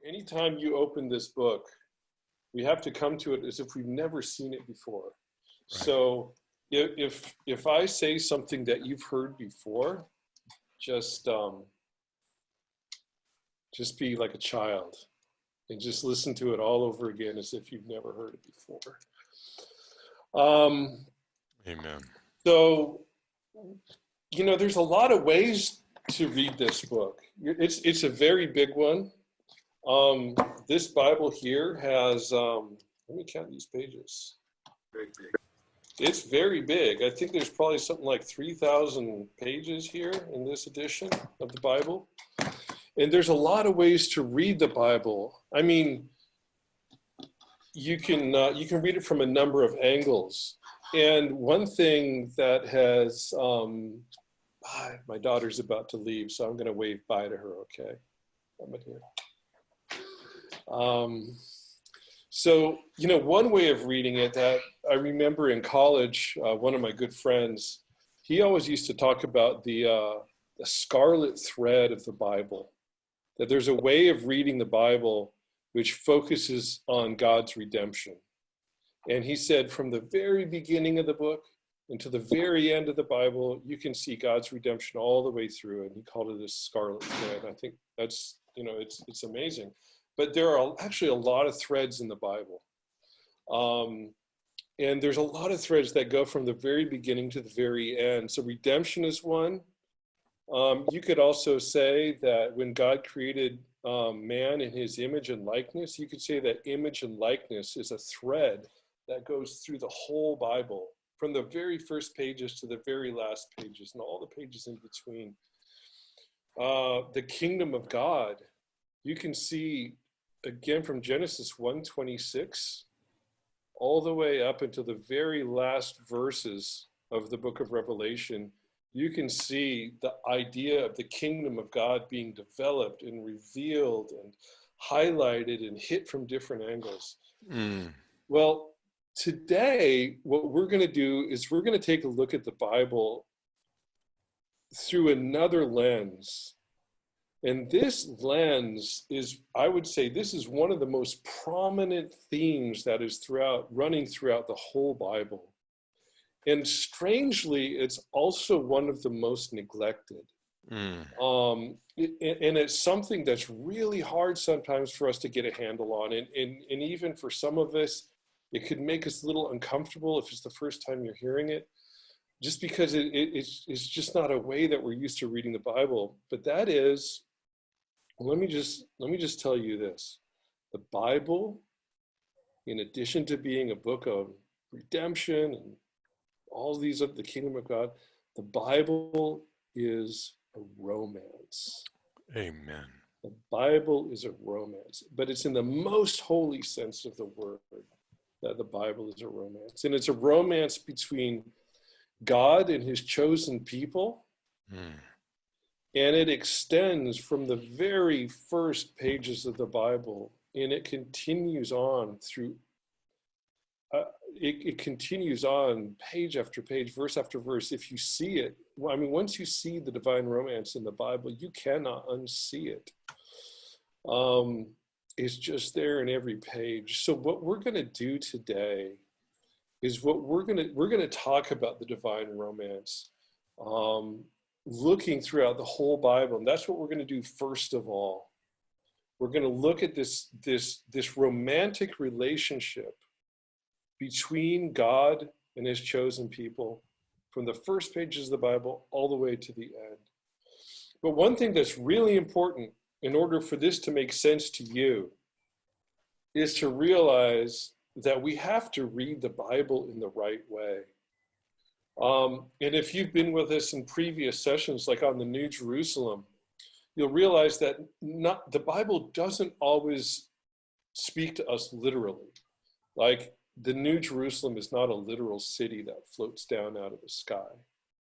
anytime you open this book, we have to come to it as if we've never seen it before. Right. So if I say something that you've heard before, just be like a child and just listen to it all over again as if you've never heard it before. Amen. So, there's a lot of ways to read this book. It's a very big one. This Bible here has, let me count these pages. Very big. It's very big. I think there's probably something like 3,000 pages here in this edition of the Bible. And there's a lot of ways to read the Bible. I mean, you can read it from a number of angles. And one thing that has, my daughter's about to leave, so I'm going to wave bye to her, okay? I'm in here. So, one way of reading it that I remember in college, one of my good friends, he always used to talk about the scarlet thread of the Bible, that there's a way of reading the Bible which focuses on God's redemption. And he said from the very beginning of the book until the very end of the Bible, you can see God's redemption all the way through. And he called it a scarlet thread. I think that's, it's amazing. But there are actually a lot of threads in the Bible. And there's a lot of threads that go from the very beginning to the very end. So redemption is one. You could also say that when God created man in his image and likeness, you could say that image and likeness is a thread that goes through the whole Bible, from the very first pages to the very last pages and all the pages in between. The kingdom of God, you can see, again, from Genesis 1:26 all the way up until the very last verses of the book of Revelation, you can see the idea of the kingdom of God being developed and revealed and highlighted and hit from different angles. Well, today, what we're going to do is we're going to take a look at the Bible through another lens. And this lens is, I would say, this is one of the most prominent themes that is running throughout the whole Bible. And strangely, it's also one of the most neglected. And it's something that's really hard sometimes for us to get a handle on. And even for some of us, it could make us a little uncomfortable if it's the first time you're hearing it, just because it's just not a way that we're used to reading the Bible. But that is, let me just tell you this. The Bible, in addition to being a book of redemption and all these of the kingdom of God, the Bible is a romance. Amen. The Bible is a romance, but it's in the most holy sense of the word that the Bible is a romance. And it's a romance between God and his chosen people. And it extends from the very first pages of the Bible, and it continues on through it continues on page after page, verse after verse. If you see it, I mean, once you see the divine romance in the Bible, you cannot unsee it. It's just there in every page. So what we're going to do today is we're going to talk about the divine romance, looking throughout the whole Bible, and that's what we're going to do first of all. We're going to look at this romantic relationship between God and his chosen people from the first pages of the Bible all the way to the end. But one thing that's really important in order for this to make sense to you is to realize that we have to read the Bible in the right way. And if you've been with us in previous sessions, like on the New Jerusalem, you'll realize that the Bible doesn't always speak to us literally. Like, the New Jerusalem is not a literal city that floats down out of the sky,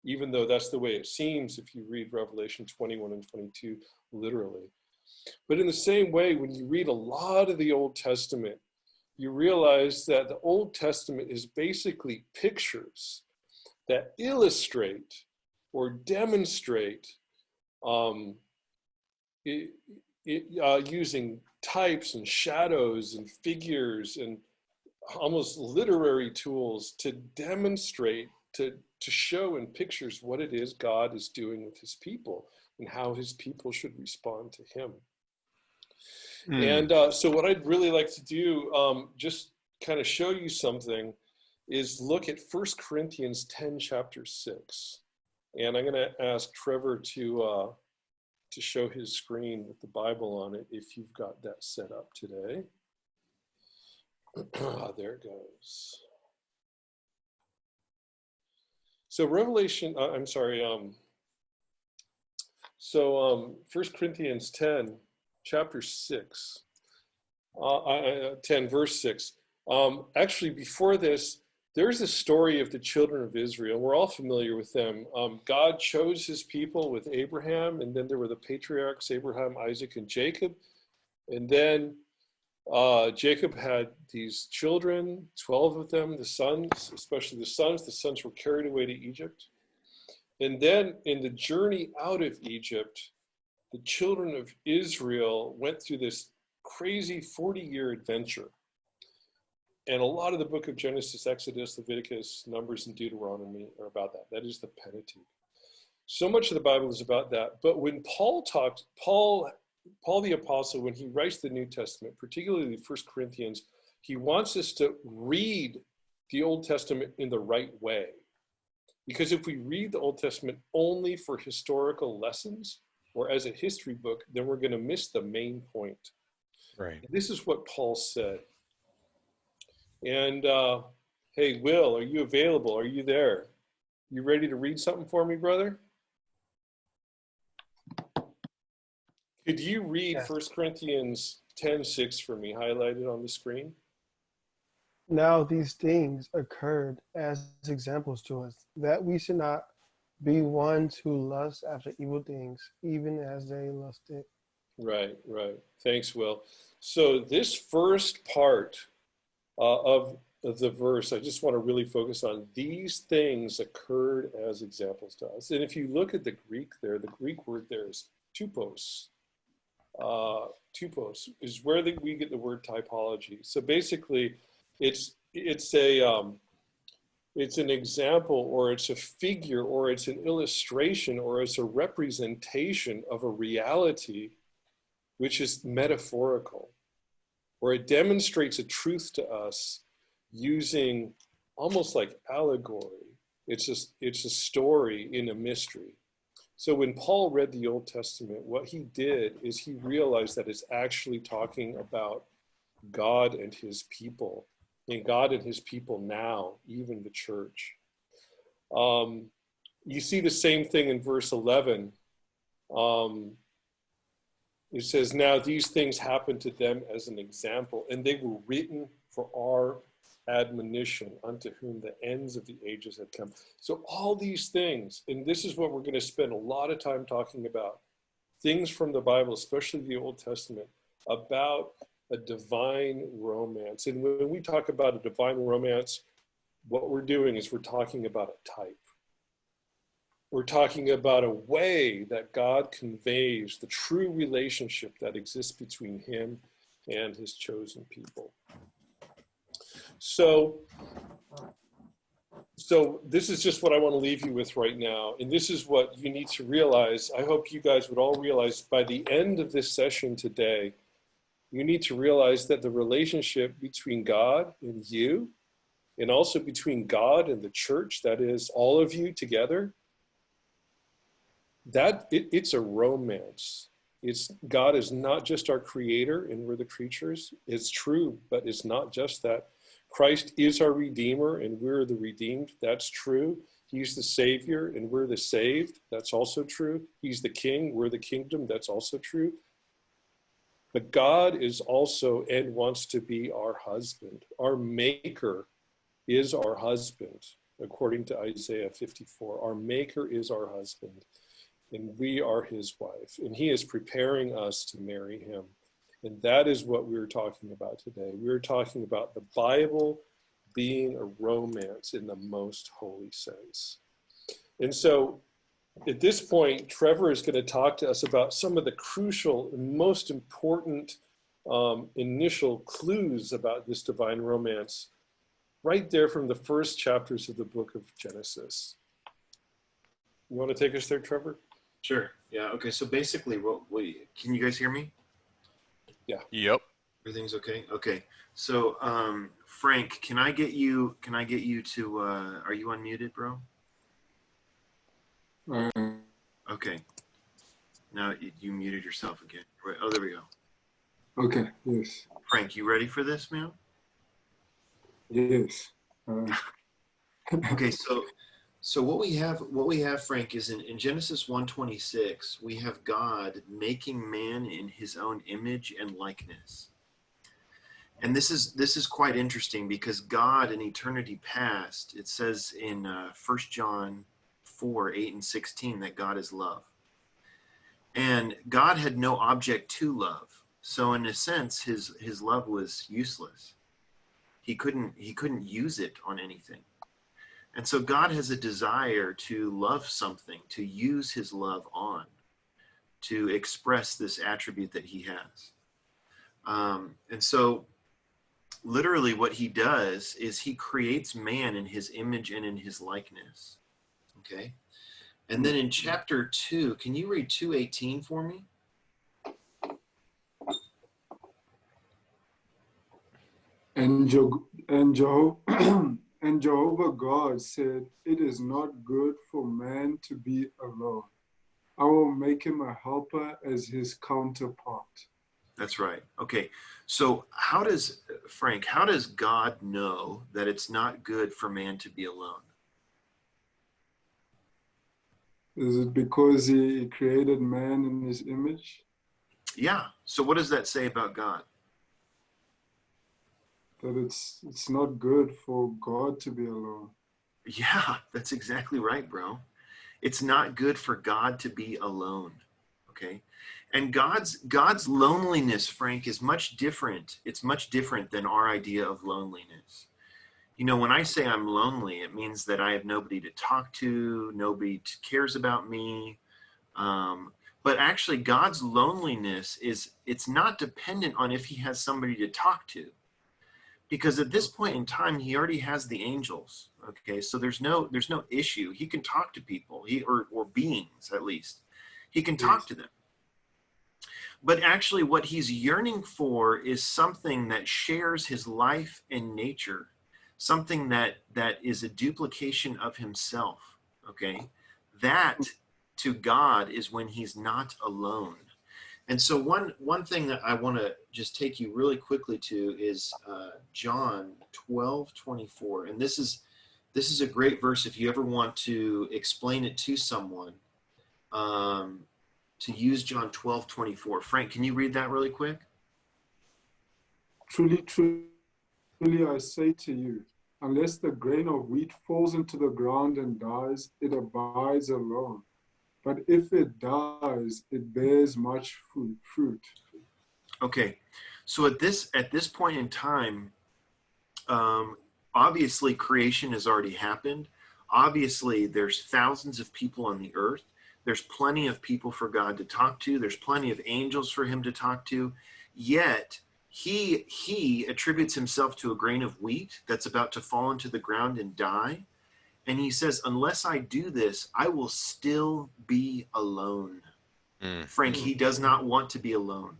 even though that's the way it seems if you read Revelation 21 and 22 literally. But in the same way, when you read a lot of the Old Testament, you realize that the Old Testament is basically pictures that illustrate or demonstrate using types and shadows and figures and almost literary tools to demonstrate, to show in pictures what it is God is doing with his people and how his people should respond to him. And so what I'd really like to do, just kind of show you something, is look at 1 Corinthians 10, chapter 6. And I'm going to ask Trevor to show his screen with the Bible on it if you've got that set up today. There it goes. So 1 Corinthians 10, chapter 6, 10, verse 6. Actually, before this, there's a story of the children of Israel. We're all familiar with them. God chose his people with Abraham, and then there were the patriarchs, Abraham, Isaac, and Jacob. And then Jacob had these children, 12 of them, the sons, especially the sons. The sons were carried away to Egypt. And then in the journey out of Egypt, the children of Israel went through this crazy 40-year adventure. And a lot of the book of Genesis, Exodus, Leviticus, Numbers, and Deuteronomy are about that. That is the Pentateuch. So much of the Bible is about that. But when Paul the Apostle, when he writes the New Testament, particularly 1 Corinthians, he wants us to read the Old Testament in the right way. Because if we read the Old Testament only for historical lessons or as a history book, then we're going to miss the main point. Right. This is what Paul said. And hey, Will, are you available? Are you there? You ready to read something for me, brother? Could you read Yes. 1 Corinthians 10:6 for me, highlighted on the screen? Now these things occurred as examples to us, that we should not be ones who lust after evil things, even as they lusted. Right. Thanks, Will. So this first part of the verse, I just want to really focus on these things occurred as examples to us. And if you look at the Greek there, the Greek word there is typos. Typos is where we get the word typology. So basically, it's an example, or it's a figure, or it's an illustration, or it's a representation of a reality which is metaphorical, or it demonstrates a truth to us using almost like allegory. It's a story in a mystery. So when Paul read the Old Testament, what he did is he realized that it's actually talking about God and his people, and God and his people now, even the church. You see the same thing in verse 11. It says, now these things happened to them as an example, and they were written for our admonition, unto whom the ends of the ages had come. So all these things, and this is what we're going to spend a lot of time talking about, things from the Bible, especially the Old Testament, about a divine romance. And when we talk about a divine romance, what we're doing is we're talking about a type. We're talking about a way that God conveys the true relationship that exists between him and his chosen people. So this is just what I want to leave you with right now. And this is what you need to realize. I hope you guys would all realize by the end of this session today, you need to realize that the relationship between God and you, and also between God and the church, that is all of you together, it's a romance. God is not just our creator and we're the creatures. It's true, but it's not just that. Christ is our Redeemer and we're the redeemed. That's true. He's the Savior and we're the saved. That's also true. He's the King. We're the kingdom. That's also true. But God is also and wants to be our husband. Our Maker is our husband, according to Isaiah 54. Our Maker is our husband, and we are his wife. And he is preparing us to marry him. And that is what we're talking about today. We're talking about the Bible being a romance in the most holy sense. And so at this point, Trevor is going to talk to us about some of the crucial and most important initial clues about this divine romance right there from the first chapters of the book of Genesis. You want to take us there, Trevor? Sure. Yeah. Okay. So basically, can you guys hear me? Yeah. Yep. Everything's okay. Okay. So, Frank, can I get you to? Are you unmuted, bro? Okay. Now you muted yourself again. Right. Oh, there we go. Okay, yes. Frank, you ready for this, man? Yes. Okay, so what we have, Frank, is in Genesis 1:26, we have God making man in his own image and likeness. And this is quite interesting because God in eternity past, it says in 1 John 4:8-16 that God is love. And God had no object to love. So in a sense, his love was useless. He couldn't use it on anything. And so God has a desire to love something, to use his love on, to express this attribute that he has. And so literally what he does is he creates man in his image and in his likeness. Okay. And then in chapter 2, can you read 2:18 for me? And Jehovah God said, "It is not good for man to be alone. I will make him a helper as his counterpart." That's right. Okay. So how does God know that it's not good for man to be alone? Is it because he created man in his image? Yeah. So what does that say about God? That it's not good for God to be alone. Yeah, that's exactly right, bro. It's not good for God to be alone. Okay. And God's loneliness, Frank, is much different. It's much different than our idea of loneliness. You know, when I say I'm lonely, it means that I have nobody to talk to, nobody cares about me. But actually, God's loneliness it's not dependent on if he has somebody to talk to. Because at this point in time, he already has the angels. Okay, so there's no issue. He can talk to people, or beings at least. He can talk to them. But actually, what he's yearning for is something that shares his life and nature, something that is a duplication of himself. Okay, that to God is when he's not alone. And so one thing that I want to just take you really quickly to is John 12:24, and this is a great verse if you ever want to explain it to someone. To use John 12:24. Frank, can you read that really quick? Truly, truly, I say to you, unless the grain of wheat falls into the ground and dies, it abides alone. But if it dies, it bears much fruit. Okay, so at this point in time, obviously creation has already happened. Obviously, there's thousands of people on the earth. There's plenty of people for God to talk to. There's plenty of angels for him to talk to. Yet he attributes himself to a grain of wheat that's about to fall into the ground and die. And he says, unless I do this, I will still be alone. Frank, he does not want to be alone.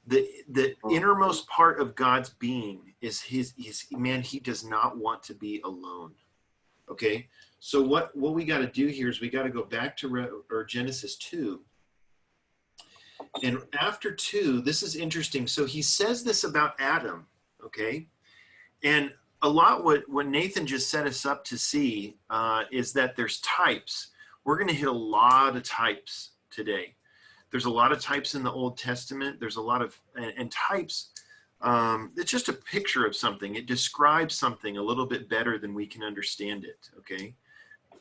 The innermost part of God's being is his man, he does not want to be alone. Okay, so what we got to do here is we got to go back to Genesis 2. And after 2, this is interesting. So he says this about Adam, okay? And a lot what Nathan just set us up to see is that there's types. We're going to hit a lot of types today. There's a lot of types in the Old Testament. There's a lot of, and types, it's just a picture of something. It describes something a little bit better than we can understand it, okay?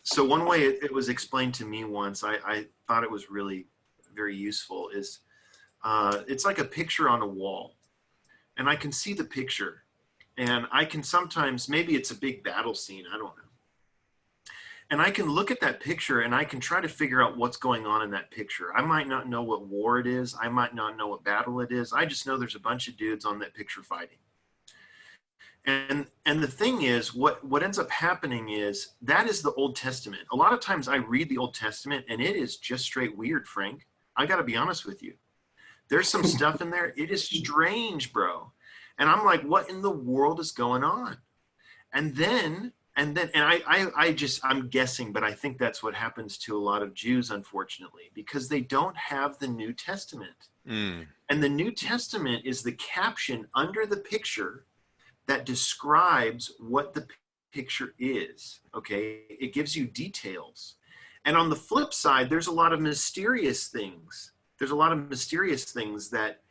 So one way it was explained to me once, I thought it was really very useful, is it's like a picture on a wall. And I can see the picture. And I can sometimes, maybe it's a big battle scene, I don't know. And I can look at that picture and I can try to figure out what's going on in that picture. I might not know what war it is. I might not know what battle it is. I just know there's a bunch of dudes on that picture fighting. And the thing is, what ends up happening is that is the Old Testament. A lot of times I read the Old Testament and it is just straight weird, Frank. I got to be honest with you. There's some stuff in there. It is strange, bro. And I'm like, what in the world is going on? And I'm guessing, but I think that's what happens to a lot of Jews, unfortunately, because they don't have the New Testament. And the New Testament is the caption under the picture that describes what the picture is. Okay. It gives you details. And on the flip side, there's a lot of mysterious things. There's a lot of mysterious things that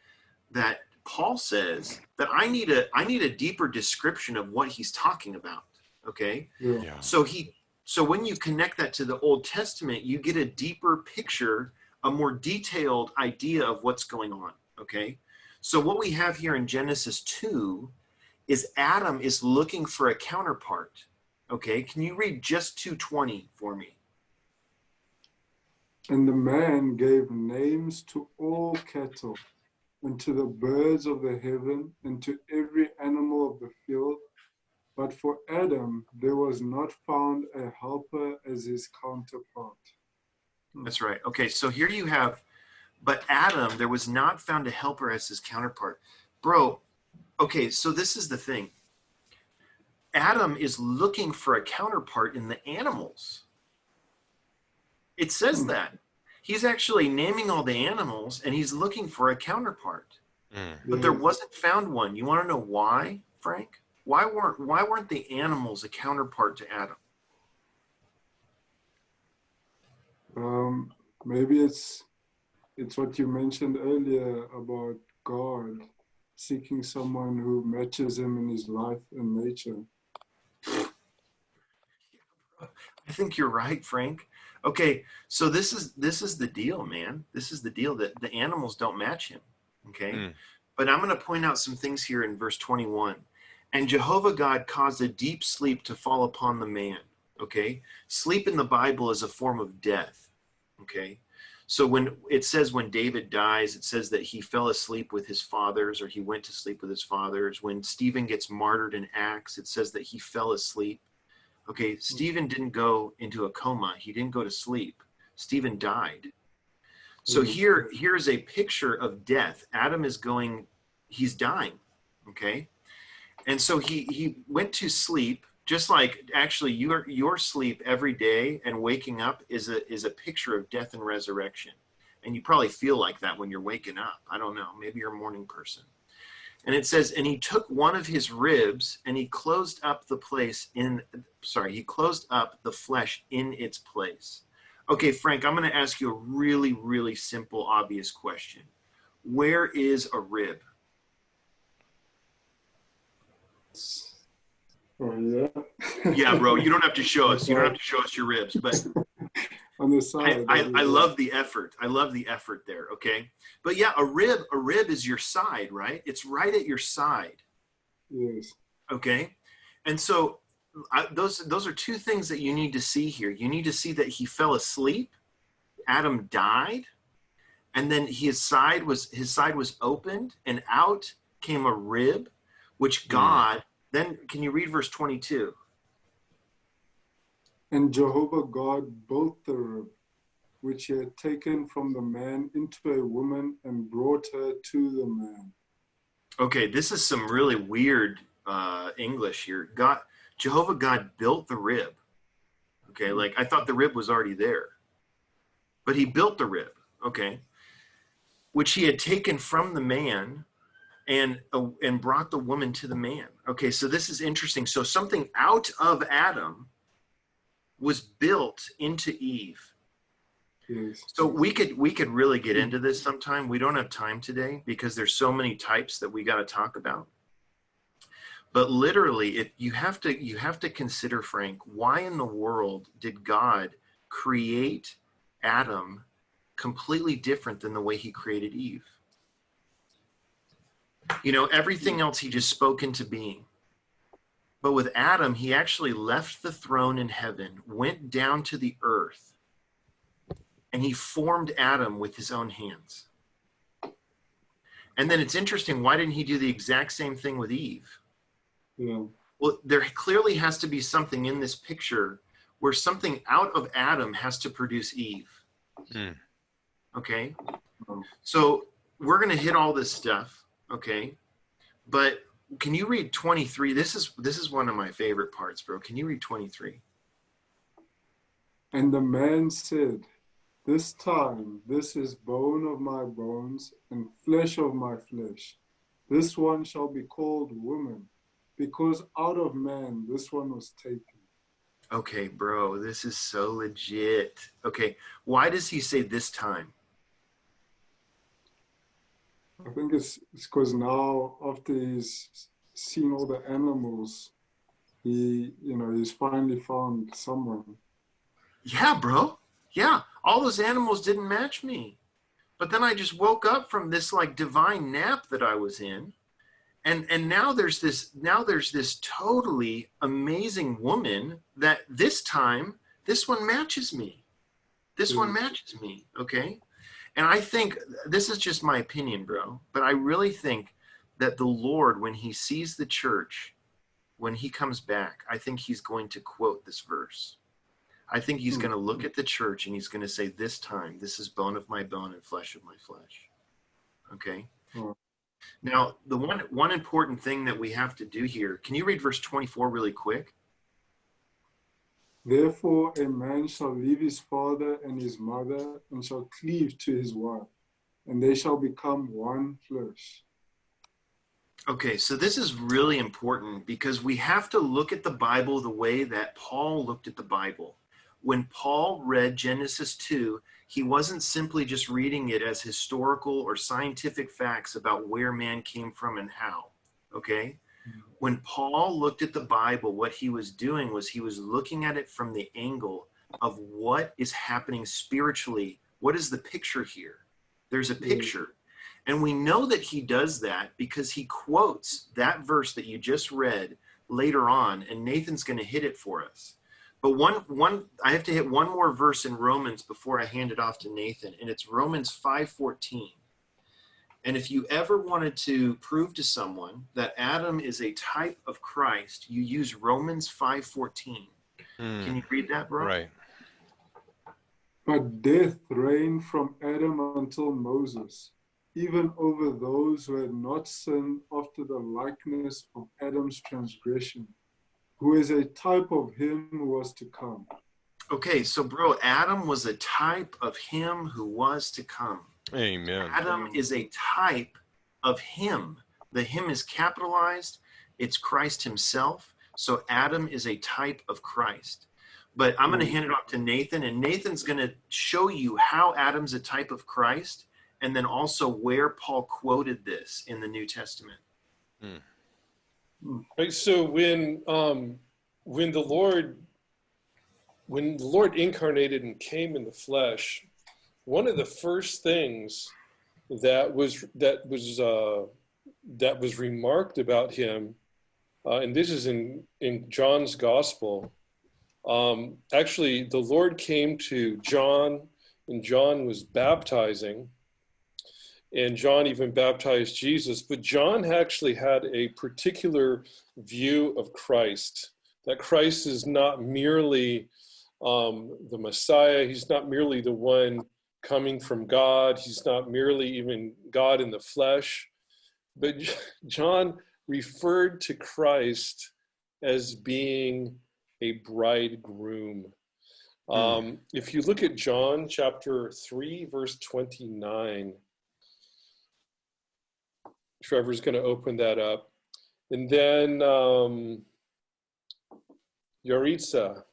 Paul says that I need a deeper description of what he's talking about. Okay. Yeah. So when you connect that to the Old Testament, you get a deeper picture, a more detailed idea of what's going on. Okay. So what we have here in Genesis 2 is Adam is looking for a counterpart. Okay. Can you read just 2:20 for me? And the man gave names to all cattle, and to the birds of the heaven, and to every animal of the field. But for Adam, there was not found a helper as his counterpart. That's right. Okay, so here you have, but Adam, there was not found a helper as his counterpart. Bro, okay, so this is the thing. Adam is looking for a counterpart in the animals. It says that. He's actually naming all the animals, and he's looking for a counterpart. But there wasn't found one. You want to know why, Frank? Why weren't the animals a counterpart to Adam? Maybe it's what you mentioned earlier about God seeking someone who matches him in his life and nature. I think you're right, Frank. Okay, so this is the deal, man. This is the deal, that the animals don't match him. Okay, but I'm going to point out some things here in verse 21. And Jehovah God caused a deep sleep to fall upon the man. Okay, sleep in the Bible is a form of death. Okay, so when it says when David dies, it says that he fell asleep with his fathers, or he went to sleep with his fathers. When Stephen gets martyred in Acts, it says that he fell asleep. Okay, Stephen didn't go into a coma. He didn't go to sleep. Stephen died. So here's a picture of death. Adam is going, he's dying. Okay, and so he went to sleep. Just like actually your sleep every day and waking up is a picture of death and resurrection. And you probably feel like that when you're waking up. I don't know. Maybe you're a morning person. And it says, and he took one of his ribs and he closed up the flesh in its place. Okay, Frank, I'm going to ask you a really, really simple, obvious question. Where is a rib? Oh, yeah. Yeah, bro, you don't have to show us. You don't have to show us your ribs, but on the side. I love the effort. I love the effort there, okay? But yeah, a rib is your side, right? It's right at your side. Yes. Okay? And so those are two things that you need to see here. You need to see that he fell asleep, Adam died, and then his side was opened, and out came a rib, which God, then can you read verse 22? And Jehovah God built the rib, which he had taken from the man, into a woman and brought her to the man. Okay, this is some really weird English here. Jehovah God built the rib. Okay, like I thought the rib was already there. But he built the rib, okay, which he had taken from the man and brought the woman to the man. Okay, so this is interesting. So something out of Adam was built into Eve. Yes. So we could really get into this sometime. We don't have time today because there's so many types that we got to talk about. But literally, you have to consider, Frank, why in the world did God create Adam completely different than the way he created Eve? You know, everything else he just spoke into being. But with Adam, he actually left the throne in heaven, went down to the earth, and he formed Adam with his own hands. And then it's interesting, why didn't he do the exact same thing with Eve? Yeah. Well, there clearly has to be something in this picture where something out of Adam has to produce Eve. Okay? So we're going to hit all this stuff, okay? But can you read 23? This is one of my favorite parts, bro. Can you read 23? And the man said, this time, this is bone of my bones and flesh of my flesh. This one shall be called woman, because out of man this one was taken. Okay, bro, this is so legit. Okay, why does he say this time? I think it's because now, after he's seen all the animals, he's finally found someone. Yeah, bro. Yeah, all those animals didn't match me. But then I just woke up from this like divine nap that I was in. And now there's this totally amazing woman that this time, this one matches me. This one matches me, okay? And I think, this is just my opinion, bro, but I really think that the Lord, when he sees the church, when he comes back, I think he's going to quote this verse. I think he's going to look at the church and he's going to say, this time, this is bone of my bone and flesh of my flesh. Okay? Now, the one important thing that we have to do here, can you read verse 24 really quick? Therefore a man shall leave his father and his mother and shall cleave to his wife, and they shall become one flesh. Okay, so this is really important because we have to look at the Bible the way that Paul looked at the Bible. When Paul read Genesis 2, he wasn't simply just reading it as historical or scientific facts about where man came from and how, okay? When Paul looked at the Bible, what he was doing was he was looking at it from the angle of what is happening spiritually. What is the picture here? There's a picture. And we know that he does that because he quotes that verse that you just read later on, and Nathan's going to hit it for us. But I have to hit one more verse in Romans before I hand it off to Nathan, and it's Romans 5:14. And if you ever wanted to prove to someone that Adam is a type of Christ, you use Romans 5:14. Can you read that, bro? Right. But death reigned from Adam until Moses, even over those who had not sinned after the likeness of Adam's transgression, who is a type of him who was to come. Okay, so bro, Adam was a type of him who was to come. Amen. Adam is a type of him. The him is capitalized. It's Christ himself. So Adam is a type of Christ. But I'm going to hand it off to Nathan, and Nathan's going to show you how Adam's a type of Christ, and then also where Paul quoted this in the New Testament. Right, so when the Lord incarnated and came in the flesh, one of the first things that was remarked about him, and this is in John's Gospel. Actually, the Lord came to John, and John was baptizing. And John even baptized Jesus, but John actually had a particular view of Christ, that Christ is not merely the Messiah. He's not merely the one coming from God. He's not merely even God in the flesh. But John referred to Christ as being a bridegroom. If you look at John chapter 3, verse 29, Trevor's going to open that up. And then Yaritza,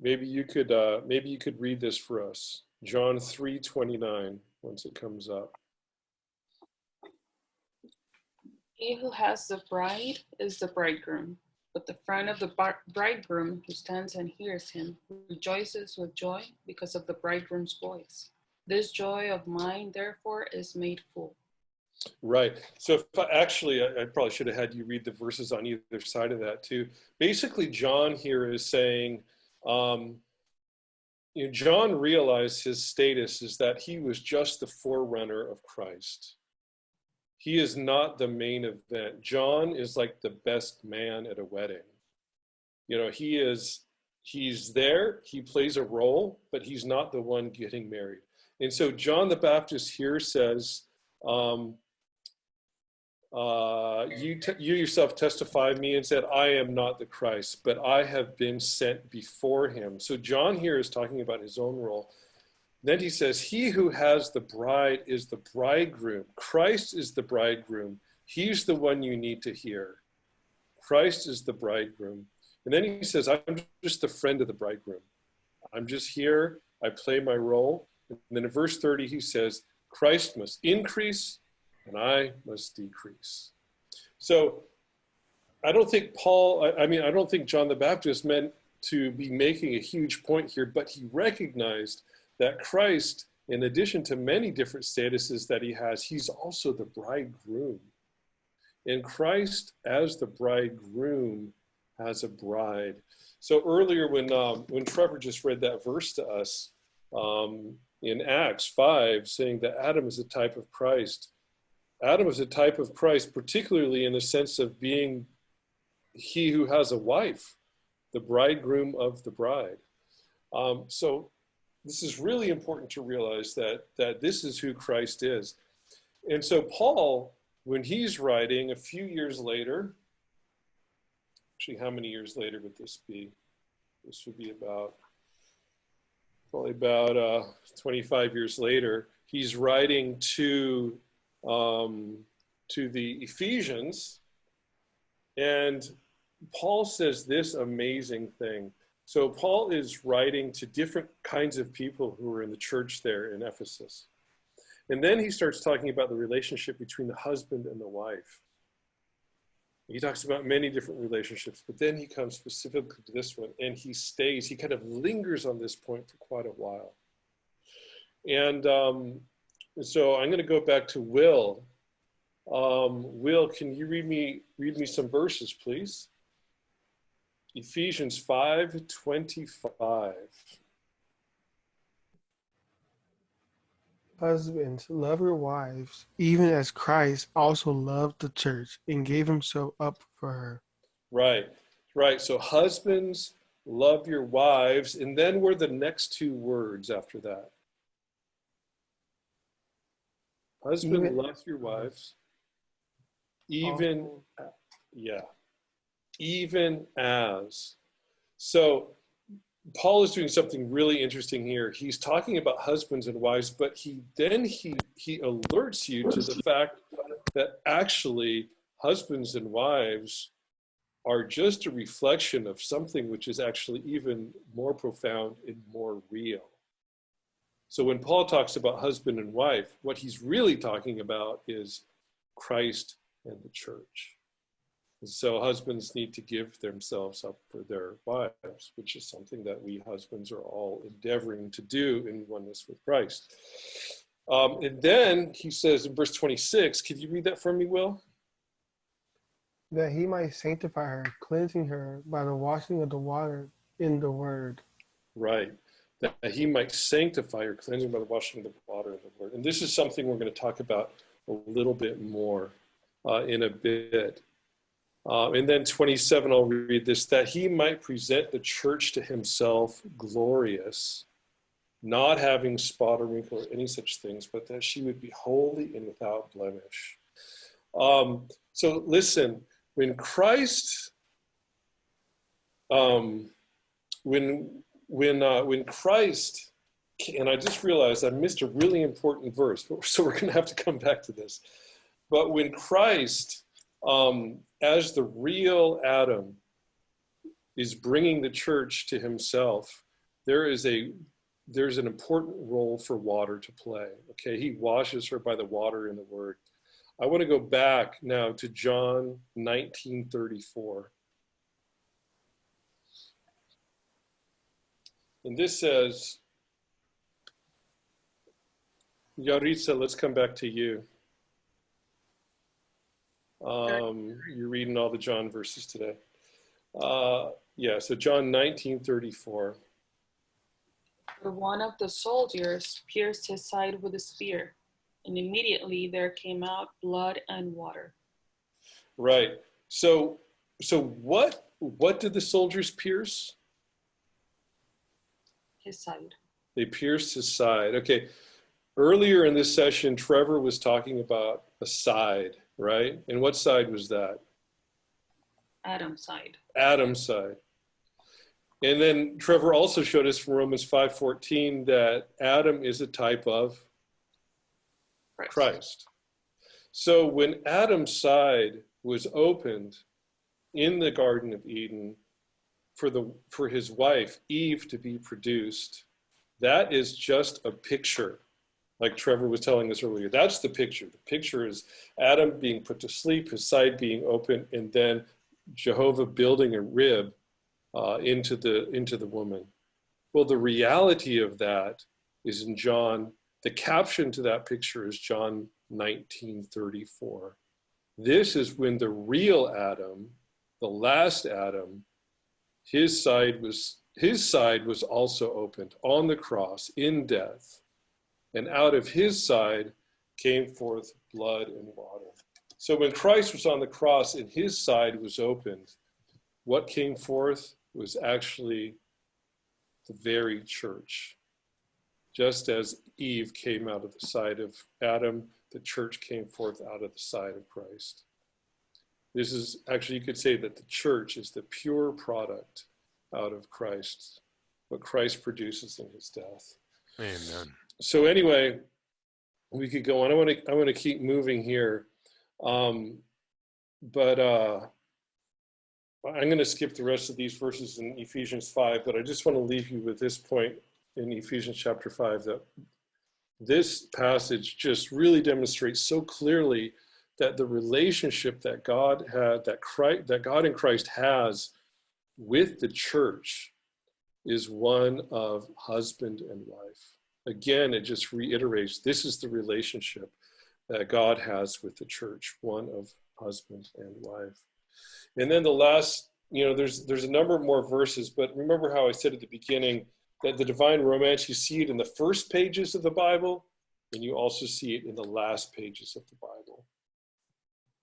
maybe you could read this for us. John 3:29, once it comes up. He who has the bride is the bridegroom, but the friend of the bridegroom who stands and hears him rejoices with joy because of the bridegroom's voice. This joy of mine, therefore, is made full. Right. So if I probably should have had you read the verses on either side of that too. Basically, John here is saying, John realized his status is that he was just the forerunner of Christ. He is not the main event. John is like the best man at a wedding. He's there, he plays a role, but he's not the one getting married. And so John the Baptist here says, you yourself testified me and said, I am not the Christ, but I have been sent before him. So John here is talking about his own role. Then he says, he who has the bride is the bridegroom. Christ is the bridegroom. He's the one you need to hear. Christ is the bridegroom. And then he says, I'm just the friend of the bridegroom. I'm just here. I play my role. And then in verse 30, he says, Christ must increase and I must decrease. So I don't think I don't think John the Baptist meant to be making a huge point here, but he recognized that Christ, in addition to many different statuses that he has, he's also the bridegroom. And Christ, as the bridegroom, has a bride. So earlier when Trevor just read that verse to us in Acts 5, saying that Adam is a type of Christ, Adam is a type of Christ, particularly in the sense of being he who has a wife, the bridegroom of the bride. So this is really important to realize that this is who Christ is. And so Paul, when he's writing a few years later, actually, how many years later would this be? This would be probably about 25 years later. He's writing to the Ephesians, and Paul says this amazing thing. So Paul is writing to different kinds of people who are in the church there in Ephesus. And then he starts talking about the relationship between the husband and the wife. He talks about many different relationships, but then he comes specifically to this one, and he kind of lingers on this point for quite a while. And so I'm going to go back to Will. Will, can you read me some verses, please? Ephesians 5:25. Husbands, love your wives, even as Christ also loved the church and gave himself up for her. Right. So husbands, love your wives. And then what are the next two words after that? Husband, love your wives. Even as. So Paul is doing something really interesting here. He's talking about husbands and wives, but he alerts you to the fact that actually husbands and wives are just a reflection of something which is actually even more profound and more real. So when Paul talks about husband and wife, what he's really talking about is Christ and the church. And so husbands need to give themselves up for their wives, which is something that we husbands are all endeavoring to do in oneness with Christ. And then he says in verse 26, could you read that for me, Will? That he might sanctify her, cleansing her by the washing of the water in the word. Right. That he might sanctify her, cleansing by the washing of the water in the word. And this is something we're going to talk about a little bit more in a bit. And then 27, I'll read this, that he might present the church to himself glorious, not having spot or wrinkle or any such things, but that she would be holy and without blemish. So listen, when Christ, when Christ, and I just realized I missed a really important verse, so we're going to have to come back to this. But when Christ, as the real Adam, is bringing the church to himself, there's an important role for water to play. Okay, he washes her by the water in the word. I want to go back now to John 19:34. And this says, Yaritza, let's come back to you. You're reading all the John verses today. Yeah, so John 19:34. For one of the soldiers pierced his side with a spear, and immediately there came out blood and water. Right. So what did the soldiers pierce? His side. They pierced his side. Okay. Earlier in this session, Trevor was talking about a side, right? And what side was that? Adam's side. Adam's side. And then Trevor also showed us from Romans 5:14 that Adam is a type of Christ. So when Adam's side was opened in the Garden of Eden for his wife Eve to be produced, that is just a picture. Like Trevor was telling us earlier, that's the picture. The picture is Adam being put to sleep, his side being open, and then Jehovah building a rib into the woman. Well, the reality of that is in John. The caption to that picture is John 19:34. This is when the real Adam, the last Adam, his side was also opened on the cross in death, and out of his side came forth blood and water. So when Christ was on the cross and his side was opened, what came forth was actually the very church. Just as Eve came out of the side of Adam, the church came forth out of the side of Christ. This is actually, you could say that the church is the pure product out of Christ, what Christ produces in his death. Amen. So anyway, we could go on. I want to keep moving here, but I'm going to skip the rest of these verses in Ephesians 5. But I just want to leave you with this point in Ephesians chapter 5, that this passage just really demonstrates so clearly that the relationship that God had, that God in Christ has with the church, is one of husband and wife. Again, it just reiterates this is the relationship that God has with the church, one of husband and wife. And then the last, there's a number more verses, but remember how I said at the beginning that the divine romance, you see it in the first pages of the Bible, and you also see it in the last pages of the Bible.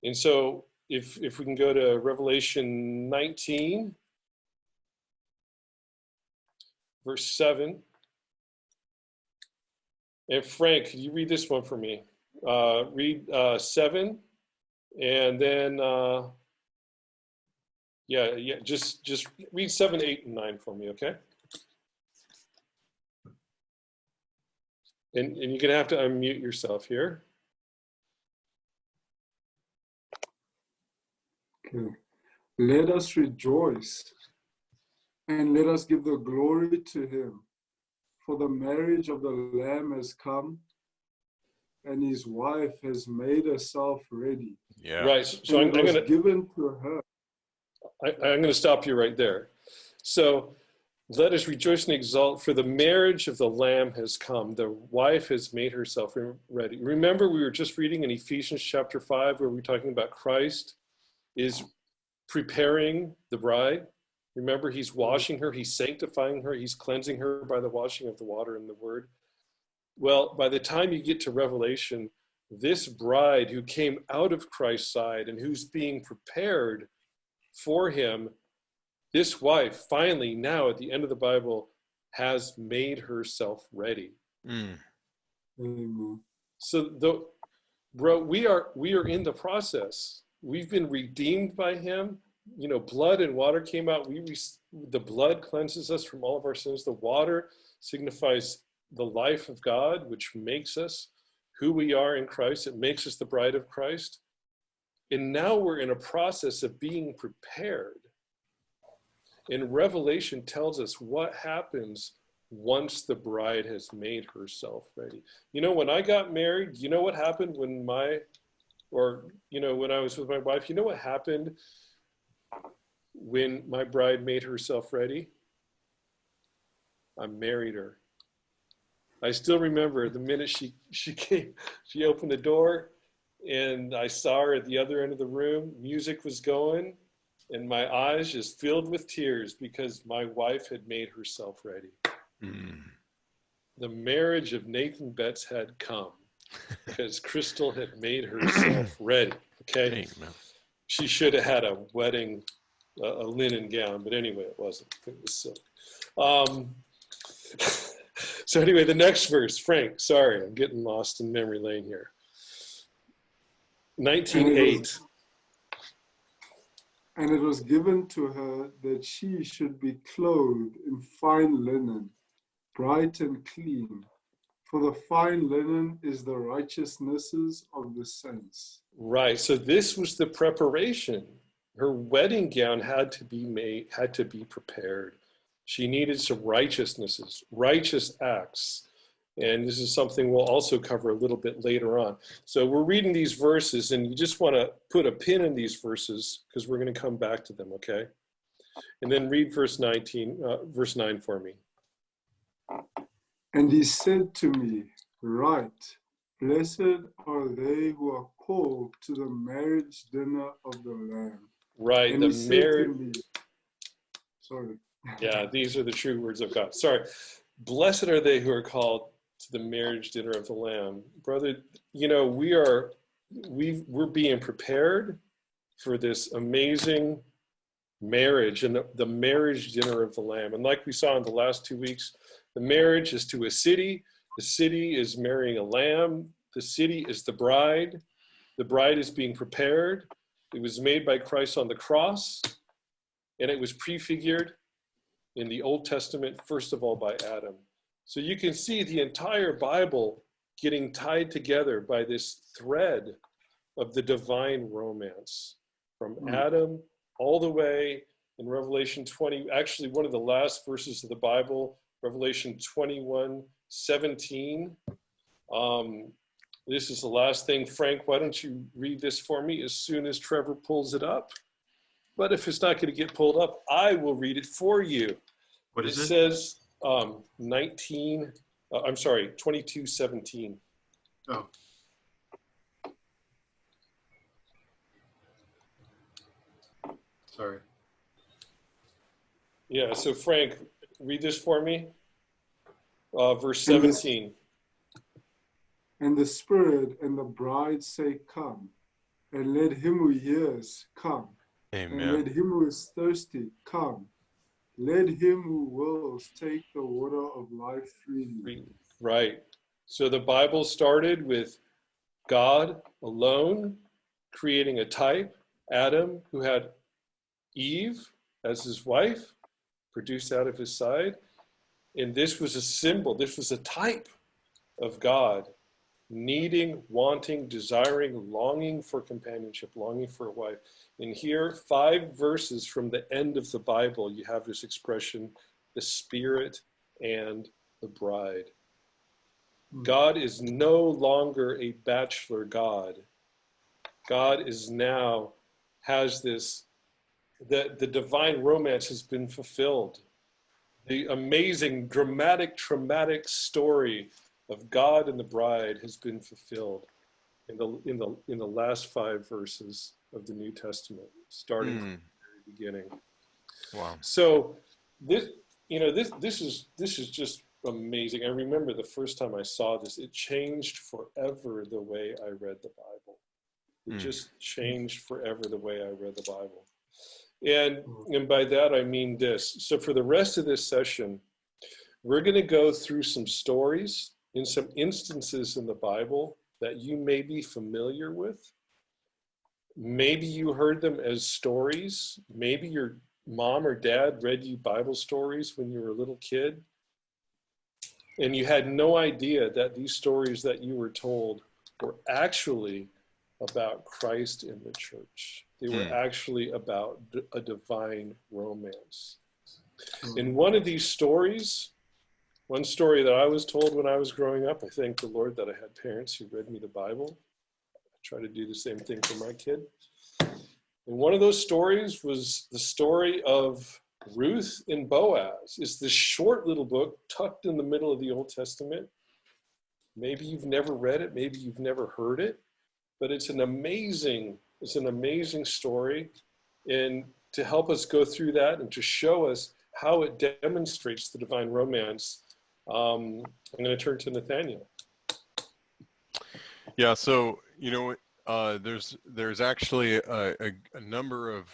And so if we can go to Revelation 19, verse 7. And Frank, could you read this one for me? Read 7, and then just read 7, 8, and 9 for me, okay? And you're gonna have to unmute yourself here. Okay. Let us rejoice and let us give the glory to him. For the marriage of the Lamb has come, and his wife has made herself ready. Yeah. Right. So I'm going to given to her. I'm going to stop you right there. So let us rejoice and exult, for the marriage of the Lamb has come. The wife has made herself ready. Remember, we were just reading in Ephesians chapter 5, where we're talking about Christ is preparing the bride. Remember, he's washing her, he's sanctifying her, he's cleansing her by the washing of the water and the word. Well, by the time you get to Revelation, this bride who came out of Christ's side and who's being prepared for him, this wife finally now at the end of the Bible has made herself ready. So we are in the process. We've been redeemed by him. Blood and water came out. The blood cleanses us from all of our sins. The water signifies the life of God, which makes us who we are in Christ. It makes us the bride of Christ. And now we're in a process of being prepared. And Revelation tells us what happens once the bride has made herself ready. When I got married, you know what happened when I was with my wife? You know what happened when my bride made herself ready? I married her. I still remember the minute she came, she opened the door, And I saw her at the other end of the room. Music was going, and my eyes just filled with tears because my wife had made herself ready. Mm. The marriage of Nathan Betts had come because Crystal had made herself ready. Okay. Amen. She should have had a wedding, a linen gown, but anyway, it wasn't. It was silk. So anyway, the next verse, Frank, sorry, I'm getting lost in memory lane here. 19:8. And it was given to her that she should be clothed in fine linen, bright and clean. For the fine linen is the righteousnesses of the saints. Right. So this was the preparation. Her wedding gown had to be made, had to be prepared. She needed some righteousnesses, righteous acts. And this is something we'll also cover a little bit later on. So we're reading these verses, and you just want to put a pin in these verses because we're going to come back to them, okay? And then read verse 9 for me. And he said to me, Write, blessed are they who are called to the marriage dinner of the Lamb. Right, And the he said to marriage. me, sorry. Yeah, these are the true words of God. Sorry. Blessed are they who are called to the marriage dinner of the Lamb. Brother, you know, we're being prepared for this amazing marriage and the marriage dinner of the Lamb. And like we saw in the last 2 weeks, the marriage is to a city. The city is marrying a lamb. The city is the bride. The bride is being prepared. It was made by Christ on the cross, and it was prefigured in the Old Testament, first of all, by Adam. So you can see the entire Bible getting tied together by this thread of the divine romance from Adam all the way in Revelation 20, actually one of the last verses of the Bible, Revelation 21:17. This is the last thing. Frank, why don't you read this for me as soon as Trevor pulls it up? But if it's not going to get pulled up, I will read it for you. What is it? It says 22:17. Oh. Sorry. Yeah, so Frank, read this for me. Verse 17. And the Spirit and the bride say, Come. And let him who hears come. Amen. And let him who is thirsty come. Let him who wills take the water of life freely. Right. So the Bible started with God alone creating a type, Adam, who had Eve as his wife, produced out of his side. And this was a symbol, this was a type of God needing, wanting, desiring, longing for companionship, longing for a wife. And here, 5 verses from the end of the Bible, you have this expression, the Spirit and the bride. God is no longer a bachelor God. God is now, has this, the divine romance has been fulfilled. The amazing, dramatic, traumatic story of God and the bride has been fulfilled in the last 5 verses of the New Testament, starting from the very beginning. Wow. So this is just amazing. I remember the first time I saw this, it changed forever the way I read the Bible. It just changed forever the way I read the Bible. And by that I mean this. So for the rest of this session, we're going to go through some stories in some instances in the Bible that you may be familiar with. Maybe you heard them as stories. Maybe your mom or dad read you Bible stories when you were a little kid, and you had no idea that these stories that you were told were actually about Christ and the church. They were actually about a divine romance. In one of these stories, one story that I was told when I was growing up, I thank the Lord that I had parents who read me the Bible. I try to do the same thing for my kid. And one of those stories was the story of Ruth and Boaz. It's this short little book tucked in the middle of the Old Testament. Maybe you've never read it. Maybe you've never heard it. but it's an amazing story, and to help us go through that and to show us how it demonstrates the divine romance, I'm going to turn to Nathaniel. Yeah, so there's actually a number of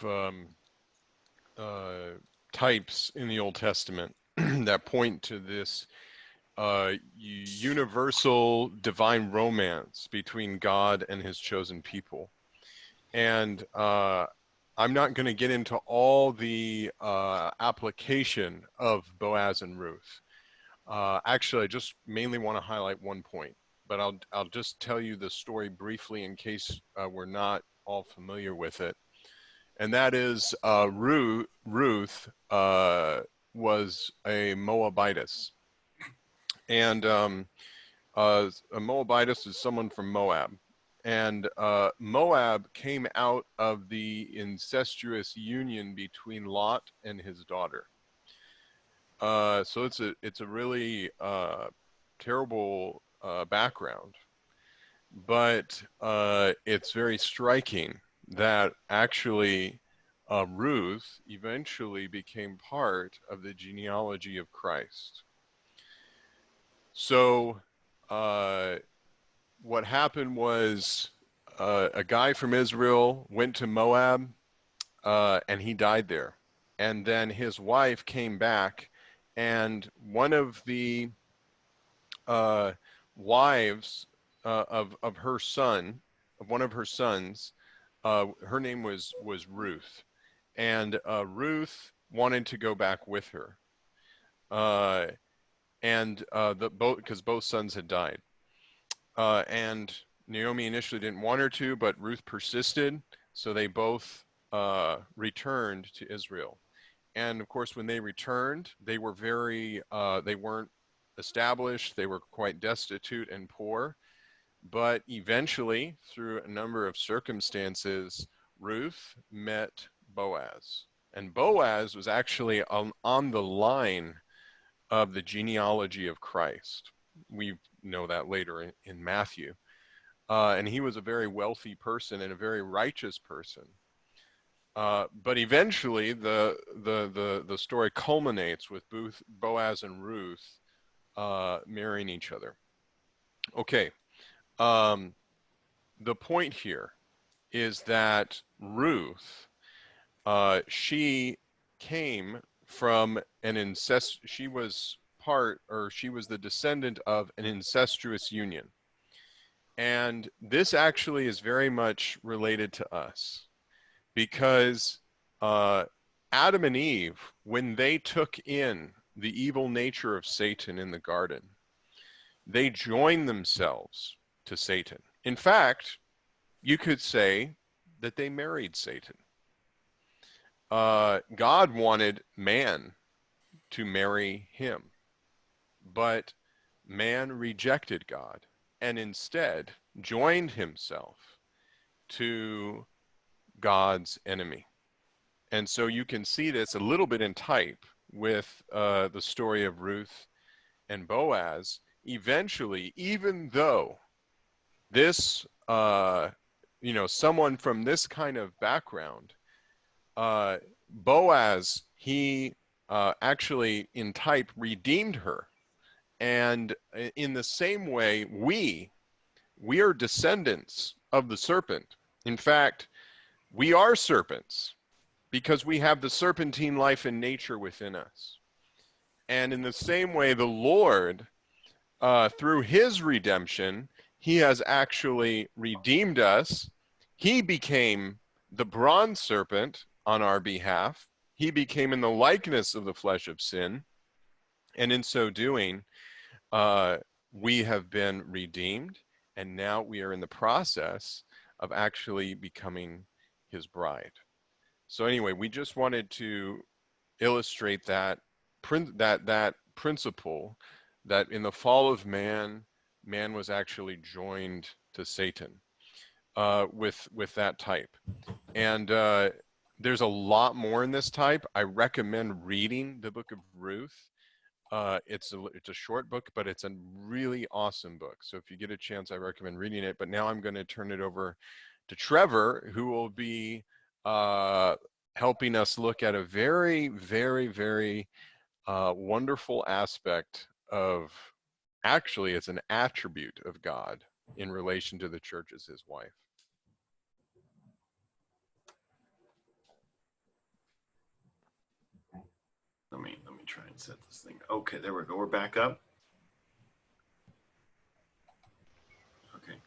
types in the Old Testament that point to this universal divine romance between God and his chosen people. And I'm not going to get into all the application of Boaz and Ruth. Actually, I just mainly want to highlight one point, but I'll just tell you the story briefly in case we're not all familiar with it. And that is Ruth was a Moabitess. And a Moabitess is someone from Moab. And Moab came out of the incestuous union between Lot and his daughter. So it's a really terrible background, but it's very striking that actually Ruth eventually became part of the genealogy of Christ. So what happened was a guy from Israel went to Moab and he died there. And then his wife came back, and one of the wives of her son, of one of her sons, her name was Ruth, and Ruth wanted to go back with her, because both sons had died, and Naomi initially didn't want her to, but Ruth persisted, so they both returned to Israel. And of course, when they returned, they were they weren't established. They were quite destitute and poor. But eventually, through a number of circumstances, Ruth met Boaz. And Boaz was actually on the line of the genealogy of Christ. We know that later in Matthew. And he was a very wealthy person and a very righteous person. But eventually, the story culminates with Boaz and Ruth marrying each other. Okay, the point here is that Ruth, she came from she was the descendant of an incestuous union. And this actually is very much related to us. Because Adam and Eve, when they took in the evil nature of Satan in the garden, they joined themselves to Satan. In fact, you could say that they married Satan. God wanted man to marry him, but man rejected God and instead joined himself to God's enemy. And so you can see this a little bit in type with the story of Ruth and Boaz. Eventually, even though this, someone from this kind of background, Boaz, he actually in type redeemed her. And in the same way, we are descendants of the serpent. In fact, we are serpents because we have the serpentine life and nature within us. And in the same way, the Lord, through his redemption, he has actually redeemed us. He became the bronze serpent on our behalf. He became in the likeness of the flesh of sin. And in so doing, we have been redeemed. And now we are in the process of actually becoming his bride. So anyway, we just wanted to illustrate that principle that in the fall of man was actually joined to Satan with that type. And there's a lot more in this type. I recommend reading the book of Ruth It's a short book, but it's a really awesome book. So if you get a chance, I recommend reading it. But now I'm going to turn it over to Trevor, who will be helping us look at a very, very, very wonderful aspect of, actually, it's an attribute of God in relation to the church as his wife. Let me try and set this thing. Okay, there we go. We're back up. Okay.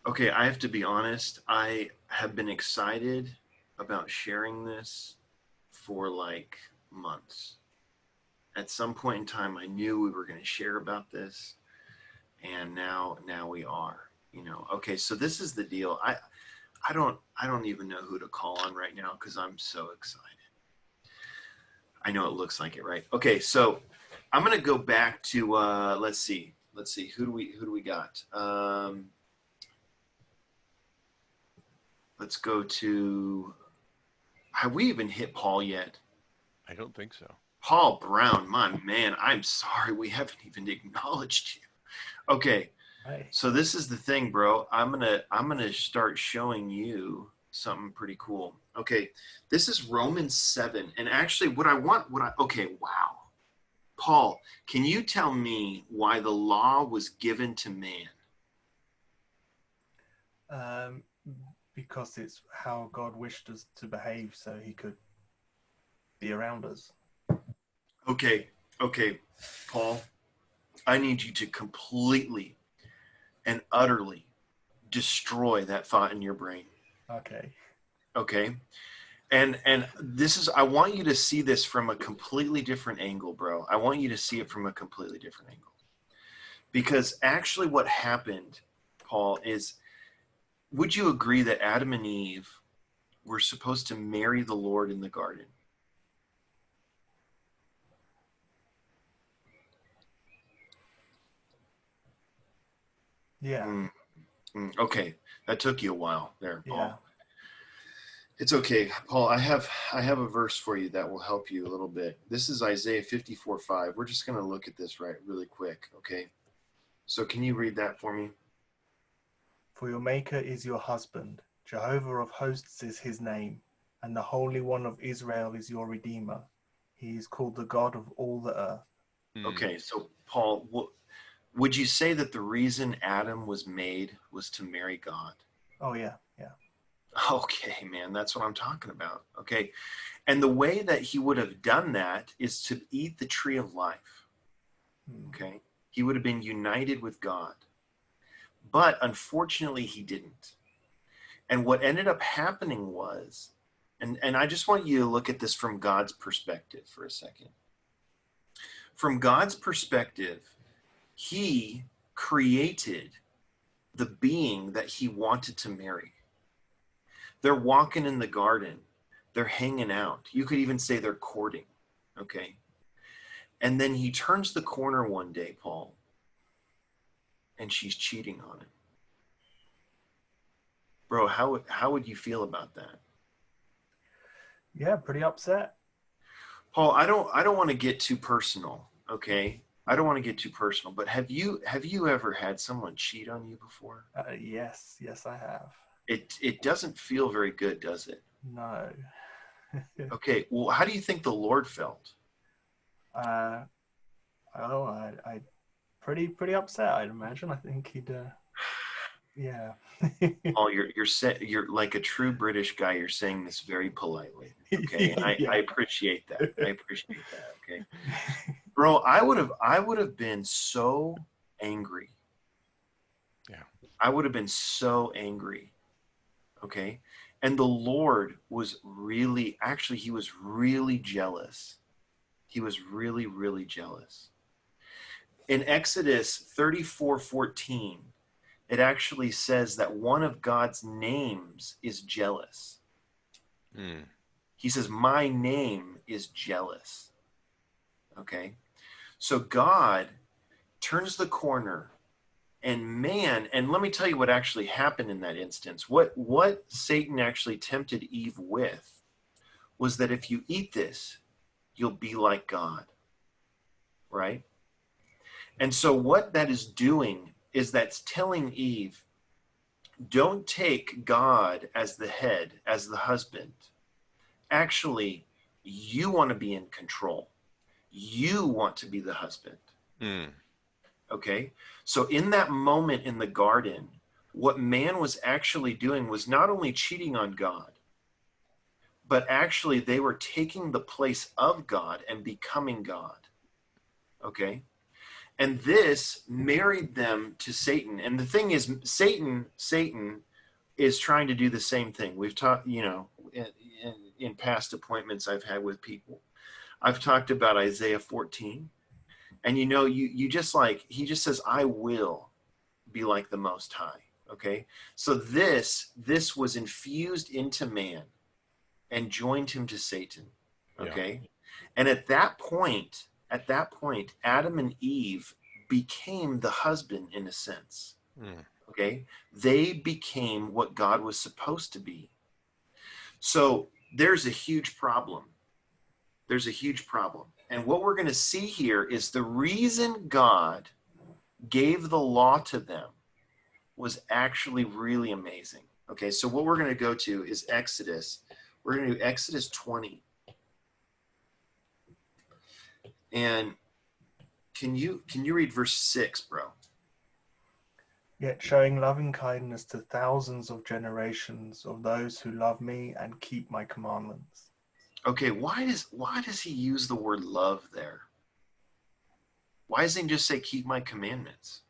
Okay, I have to be honest. I have been excited about sharing this for like months. At some point in time, I knew we were going to share about this, and now we are. You know. Okay, so this is the deal. I don't even know who to call on right now because I'm so excited. I know it looks like it, right? Okay, so I'm gonna go back to let's see. Who do we got? Let's go to. Have we even hit Paul yet? I don't think so. Paul Brown, my man. I'm sorry, we haven't even acknowledged you. Okay, Hi. so this is the thing, bro. I'm gonna start showing you something pretty cool. Okay, this is Romans 7. And actually okay, wow. Paul, can you tell me why the law was given to man? Because it's how God wished us to behave so he could be around us. Okay, Paul, I need you to completely and utterly destroy that thought in your brain. Okay. And this is, I want you to see this from a completely different angle, bro. I want you to see it from a completely different angle. Because actually what happened, Paul, is, would you agree that Adam and Eve were supposed to marry the Lord in the garden? Yeah. Okay. That took you a while there, Paul. Yeah. It's okay, Paul. I have a verse for you that will help you a little bit. This is Isaiah 54:5. We're just going to look at this really quick, okay? So can you read that for me? For your Maker is your husband. Jehovah of hosts is his name, and the Holy One of Israel is your Redeemer. He is called the God of all the earth. Okay, so Paul, would you say that the reason Adam was made was to marry God? Oh, yeah. Okay, man, that's what I'm talking about. Okay. And the way that he would have done that is to eat the tree of life. Okay. He would have been united with God. But unfortunately, he didn't. And what ended up happening was, and I just want you to look at this from God's perspective for a second. From God's perspective, he created the being that he wanted to marry. They're walking in the garden. They're hanging out. You could even say they're courting, okay? And then he turns the corner one day, Paul, and she's cheating on him. Bro, how would you feel about that? Yeah, pretty upset. Paul, I don't want to get too personal, okay? I don't want to get too personal, but have you ever had someone cheat on you before? Yes, I have. It doesn't feel very good, does it? No. Okay, well, how do you think the Lord felt? I pretty upset, I'd imagine. I think he'd yeah. Paul, you're like a true British guy. You're saying this very politely, okay? And I appreciate that. Okay, bro. I would have been so angry. Yeah, I would have been so angry. Okay, and the Lord was really jealous. He was really jealous. In Exodus 34:14. It actually says that one of God's names is jealous. He says, my name is jealous. Okay. So God turns the corner and let me tell you what actually happened in that instance. What Satan actually tempted Eve with was that if you eat this, you'll be like God, right? And so what that is doing is that's telling Eve, don't take God as the head, as the husband. Actually, you want to be in control. You want to be the husband. Okay? So in that moment in the garden, what man was actually doing was not only cheating on God, but actually they were taking the place of God and becoming God. Okay? And this married them to Satan. And the thing is, Satan is trying to do the same thing. We've talked, in past appointments I've had with people, I've talked about Isaiah 14. And you just like, he just says, I will be like the Most High. Okay. So this was infused into man and joined him to Satan. Okay. Yeah. And at that point, Adam and Eve became the husband in a sense. Okay. They became what God was supposed to be. So there's a huge problem. And what we're going to see here is the reason God gave the law to them was actually really amazing. Okay. So what we're going to go to is Exodus. We're going to do Exodus 20. And can you read verse 6, bro? Yet showing loving kindness to thousands of generations of those who love me and keep my commandments. Okay, why does he use the word love there? Why doesn't he just say keep my commandments?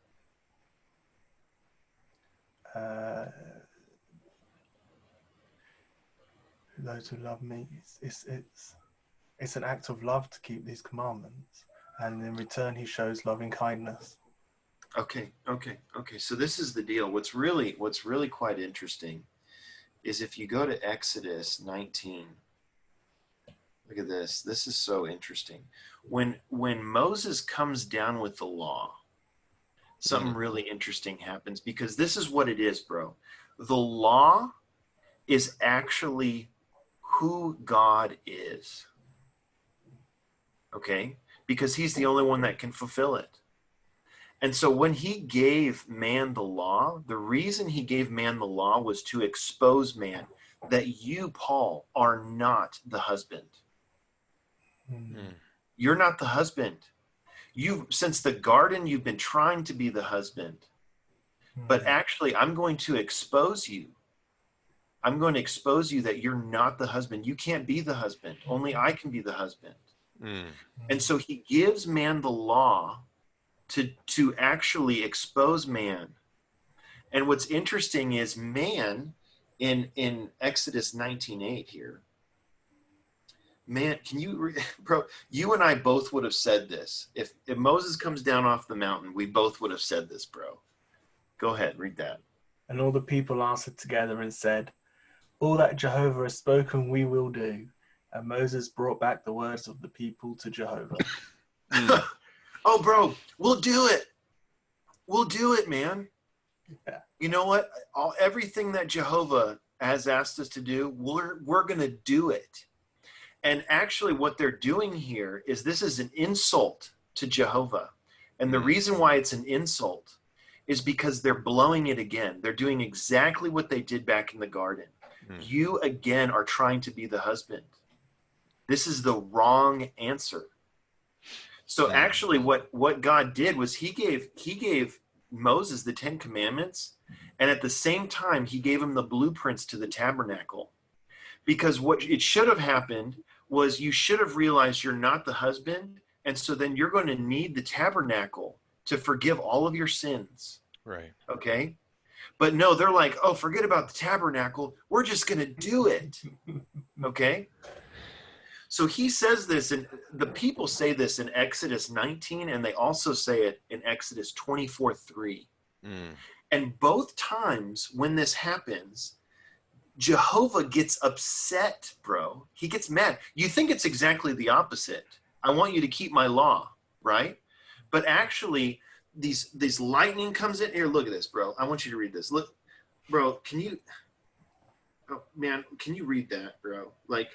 Those who love me, it's an act of love to keep these commandments, and in return he shows loving kindness. Okay. So this is the deal. What's really quite interesting is if you go to Exodus 19. Look at this. This is so interesting. When Moses comes down with the law, something really interesting happens, because this is what it is, bro. The law is actually who God is. Okay? Because he's the only one that can fulfill it. And so when he gave man the law, the reason he gave man the law was to expose man that you, Paul, are not the husband. You're not the husband. Since the garden, you've been trying to be the husband. But actually, I'm going to expose you. I'm going to expose you that you're not the husband. You can't be the husband. Only I can be the husband. And so he gives man the law to actually expose man. And what's interesting is man in Exodus 19:8 here. Man, bro, you and I both would have said this. If Moses comes down off the mountain, we both would have said this, bro. Go ahead, read that. And all the people answered together and said, all that Jehovah has spoken, we will do. And Moses brought back the words of the people to Jehovah. Oh, bro, we'll do it. We'll do it, man. Yeah. You know what? Everything that Jehovah has asked us to do, we're going to do it. And actually what they're doing here is this is an insult to Jehovah. And the reason why it's an insult is because they're blowing it again. They're doing exactly what they did back in the garden. You, again, are trying to be the husband. This is the wrong answer. So actually what God did was he gave Moses the 10 Commandments, and at the same time, he gave him the blueprints to the tabernacle. Because what it should have happened was you should have realized you're not the husband, and so then you're going to need the tabernacle to forgive all of your sins. Right. Okay? But no, they're like, oh, forget about the tabernacle. We're just going to do it. Okay? So he says this, and the people say this in Exodus 19, and they also say it in Exodus 24:3. And both times when this happens, Jehovah gets upset, bro. He gets mad. You think it's exactly the opposite. I want you to keep my law, right? But actually, these lightning comes in. Here, look at this, bro. I want you to read this. Look, bro, can you read that, bro? Like,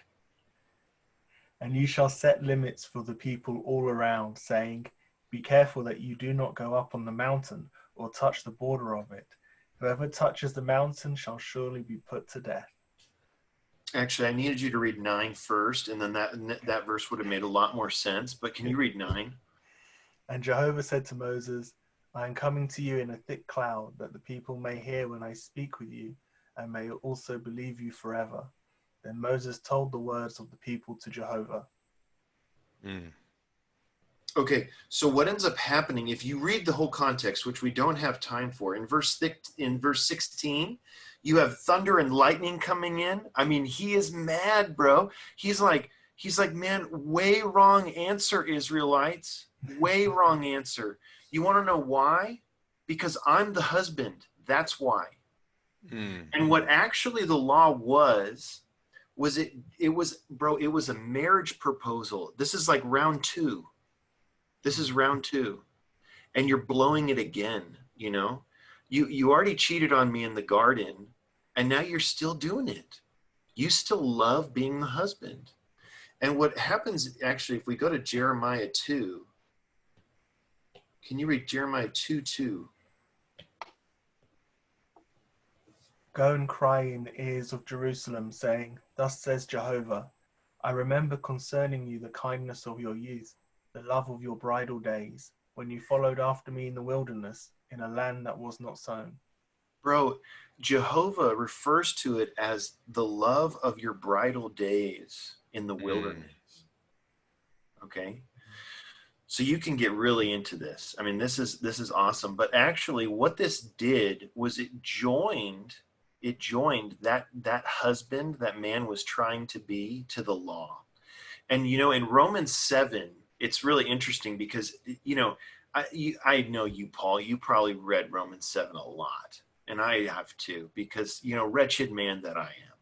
And you shall set limits for the people all around, saying, be careful that you do not go up on the mountain or touch the border of it. Whoever touches the mountain shall surely be put to death. Actually, I needed you to read 9 first, and then that verse would have made a lot more sense. But can you read 9? And Jehovah said to Moses, I am coming to you in a thick cloud, that the people may hear when I speak with you, and may also believe you forever. Then Moses told the words of the people to Jehovah. Okay, so what ends up happening, if you read the whole context, which we don't have time for, in verse 16, you have thunder and lightning coming in. I mean, he is mad, bro. He's like, man, way wrong answer, Israelites. Way wrong answer. You want to know why? Because I'm the husband. That's why. And what actually the law was it was a marriage proposal. This is like round 2. This is round 2. And you're blowing it again, you know? You already cheated on me in the garden, and now you're still doing it. You still love being the husband. And what happens, actually, if we go to Jeremiah 2, can you read Jeremiah 2:2? Go and cry in the ears of Jerusalem, saying, thus says Jehovah, I remember concerning you the kindness of your youth, the love of your bridal days, when you followed after me in the wilderness, in a land that was not sown. Bro, Jehovah refers to it as the love of your bridal days in the wilderness. Okay? So you can get really into this. I mean, this is awesome. But actually what this did was it joined that husband that man was trying to be to the law. And, you know, in Romans 7, it's really interesting because, you know, I know you, Paul, you probably read Romans 7 a lot. And I have too, because, you know, wretched man that I am.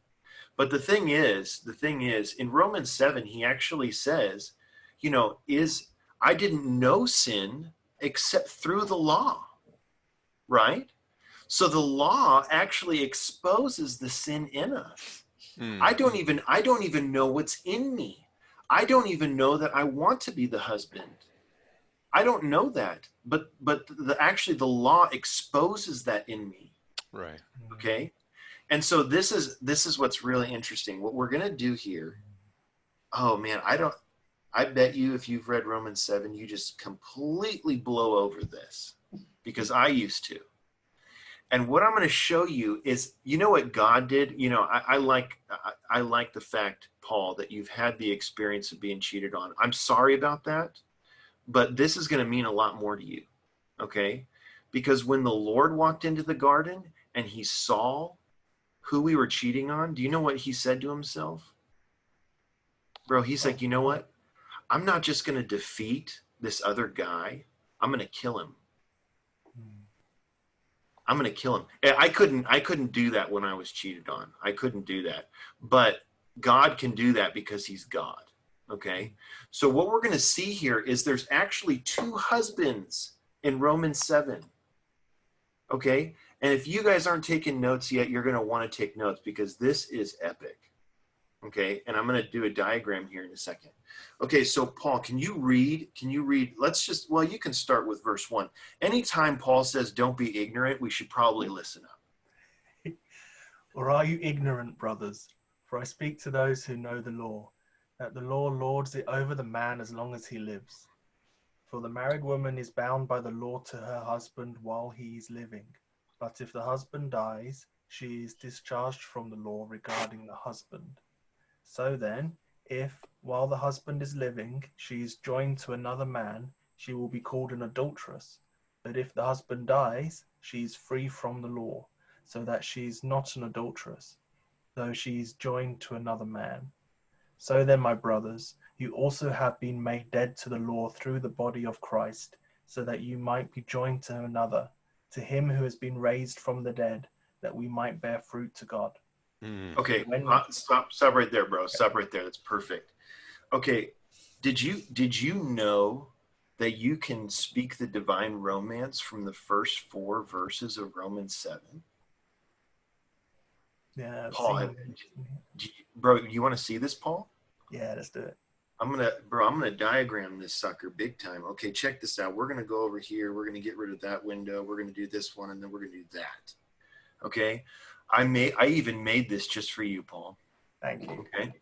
But the thing is, in Romans 7, he actually says, you know, I didn't know sin except through the law, right? So the law actually exposes the sin in us. I don't even know what's in me. I don't even know that I want to be the husband. I don't know that, but actually the law exposes that in me. Right. Okay. And so this is what's really interesting. What we're going to do here. Oh man, I bet you if you've read Romans 7, you just completely blow over this, because I used to. And what I'm going to show you is, you know what God did? You know, I like the fact, Paul, that you've had the experience of being cheated on. I'm sorry about that, but this is going to mean a lot more to you, okay? Because when the Lord walked into the garden and he saw who we were cheating on, do you know what he said to himself? Bro, he's like, you know what? I'm not just going to defeat this other guy. I'm going to kill him. I'm going to kill him. I couldn't do that when I was cheated on. I couldn't do that. But God can do that because he's God. Okay? So what we're going to see here is there's actually 2 husbands in Romans 7. Okay? And if you guys aren't taking notes yet, you're going to want to take notes because this is epic. Okay? And I'm going to do a diagram here in a second. Okay, so Paul, can you read, you can start with verse 1. Anytime Paul says don't be ignorant, we should probably listen up. Or are you ignorant, brothers? For I speak to those who know the law, that the law lords it over the man as long as he lives. For the married woman is bound by the law to her husband while he is living. But if the husband dies, she is discharged from the law regarding the husband. So then, if, while the husband is living, she is joined to another man, she will be called an adulteress. But if the husband dies, she is free from the law, so that she is not an adulteress, though she is joined to another man. So then, my brothers, you also have been made dead to the law through the body of Christ, so that you might be joined to another, to him who has been raised from the dead, that we might bear fruit to God. Okay, stop right there, bro. Stop right there. That's perfect. Okay, did you know that you can speak the divine romance from the first 4 verses of Romans 7? Yeah, Paul, bro, you want to see this, Paul? Yeah, let's do it. I'm gonna diagram this sucker big time. Okay, check this out. We're gonna go over here. We're gonna get rid of that window. We're gonna do this one, and then we're gonna do that. Okay, I even made this just for you, Paul. Thank you. Okay,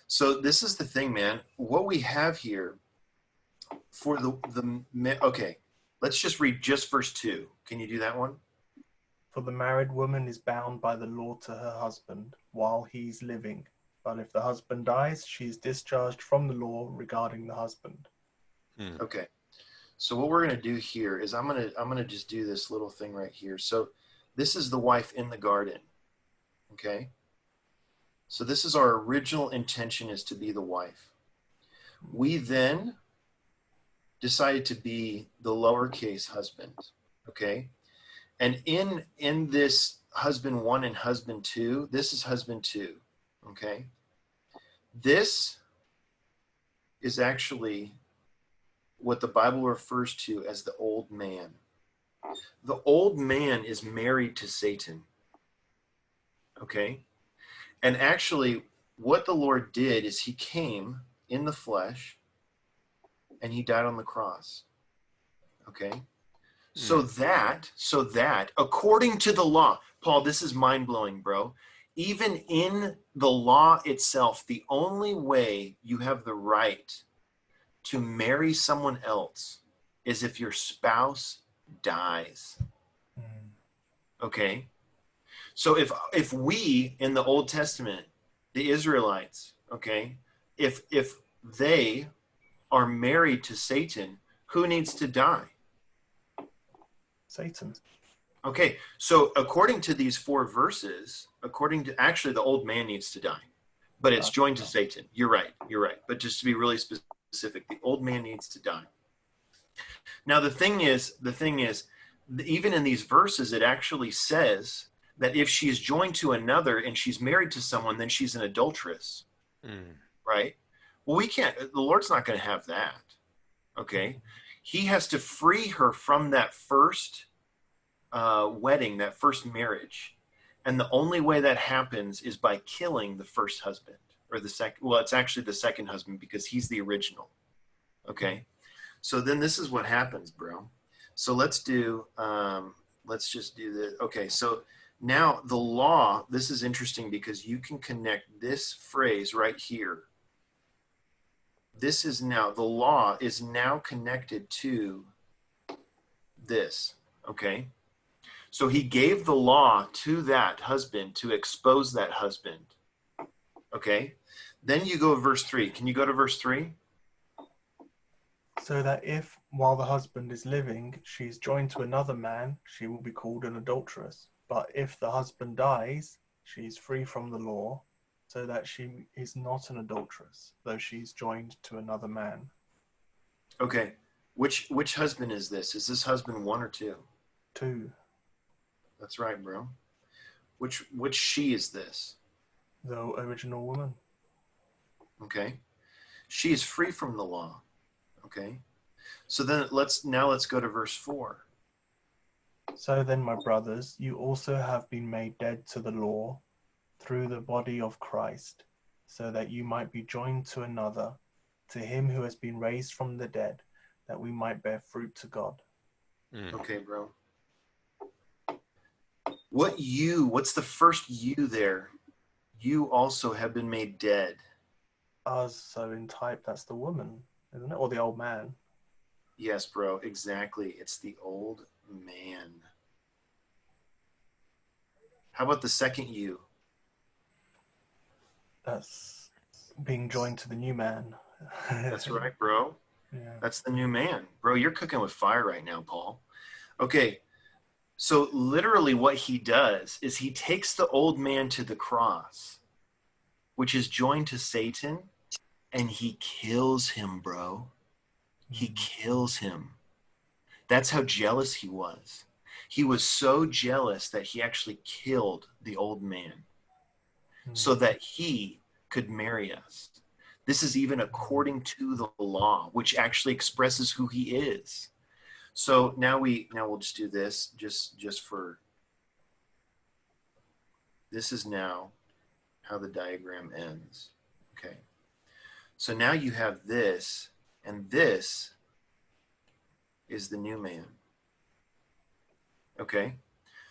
so this is the thing, man. What we have here for okay, let's just read just verse 2. Can you do that one? For the married woman is bound by the law to her husband while he's living. But if the husband dies, she is discharged from the law regarding the husband. Okay. So what we're going to do here is I'm going to just do this little thing right here. So this is the wife in the garden. Okay? So this is our original intention, is to be the wife. We then decided to be the lowercase husband. Okay? And in this husband 1 and husband 2, this is husband 2. Okay? This is actually what the Bible refers to as the old man. The old man is married to Satan. Okay? And actually, what the Lord did is he came in the flesh and he died on the cross. Okay? So that, according to the law, Paul, this is mind-blowing, bro. Even in the law itself, the only way you have the right to marry someone else is if your spouse dies. Okay? So if we in the Old Testament, the Israelites, okay, if they are married to Satan, who needs to die? Satan. Okay, so according to these 4 verses, actually the old man needs to die, but it's joined to Satan. You're right. But just to be really specific, the old man needs to die. Now the thing is, even in these verses, it actually says that if she is joined to another and she's married to someone, then she's an adulteress, right? Well, the Lord's not going to have that, okay? He has to free her from that first wedding, that first marriage. And the only way that happens is by killing the first husband, or the second. Well, it's actually the second husband because he's the original. Okay. So then this is what happens, bro. So let's just do this. Okay. So now the law, this is interesting because you can connect this phrase right here. The law is now connected to this. Okay. So he gave the law to that husband to expose that husband. Okay. Then you go to verse 3. Can you go to verse 3? So that if, while the husband is living, she is joined to another man, she will be called an adulteress. But if the husband dies, she is free from the law, so that she is not an adulteress, though she is joined to another man. Okay. Which husband is this? Is this husband 1 or 2? 2. That's right, bro. Which she is this? The original woman. Okay. She is free from the law. Okay. So then let's go to verse 4. So then, my brothers, you also have been made dead to the law through the body of Christ, so that you might be joined to another, to him who has been raised from the dead, that we might bear fruit to God. Okay, bro. What's the first you there? You also have been made dead. So in type, that's the woman, isn't it? Or the old man. Yes, bro, exactly. It's the old man. How about the second you? That's being joined to the new man. That's right, bro. Yeah. That's the new man. Bro, you're cooking with fire right now, Paul. Okay, so literally what he does is he takes the old man to the cross, which is joined to Satan, and he kills him, bro. He kills him. That's how jealous he was. He was so jealous that he actually killed the old man so that he could marry us. This is even according to the law, which actually expresses who he is. So now we'll just do this just for, this is now how the diagram ends. Okay. So now you have this, and this is the new man. Okay?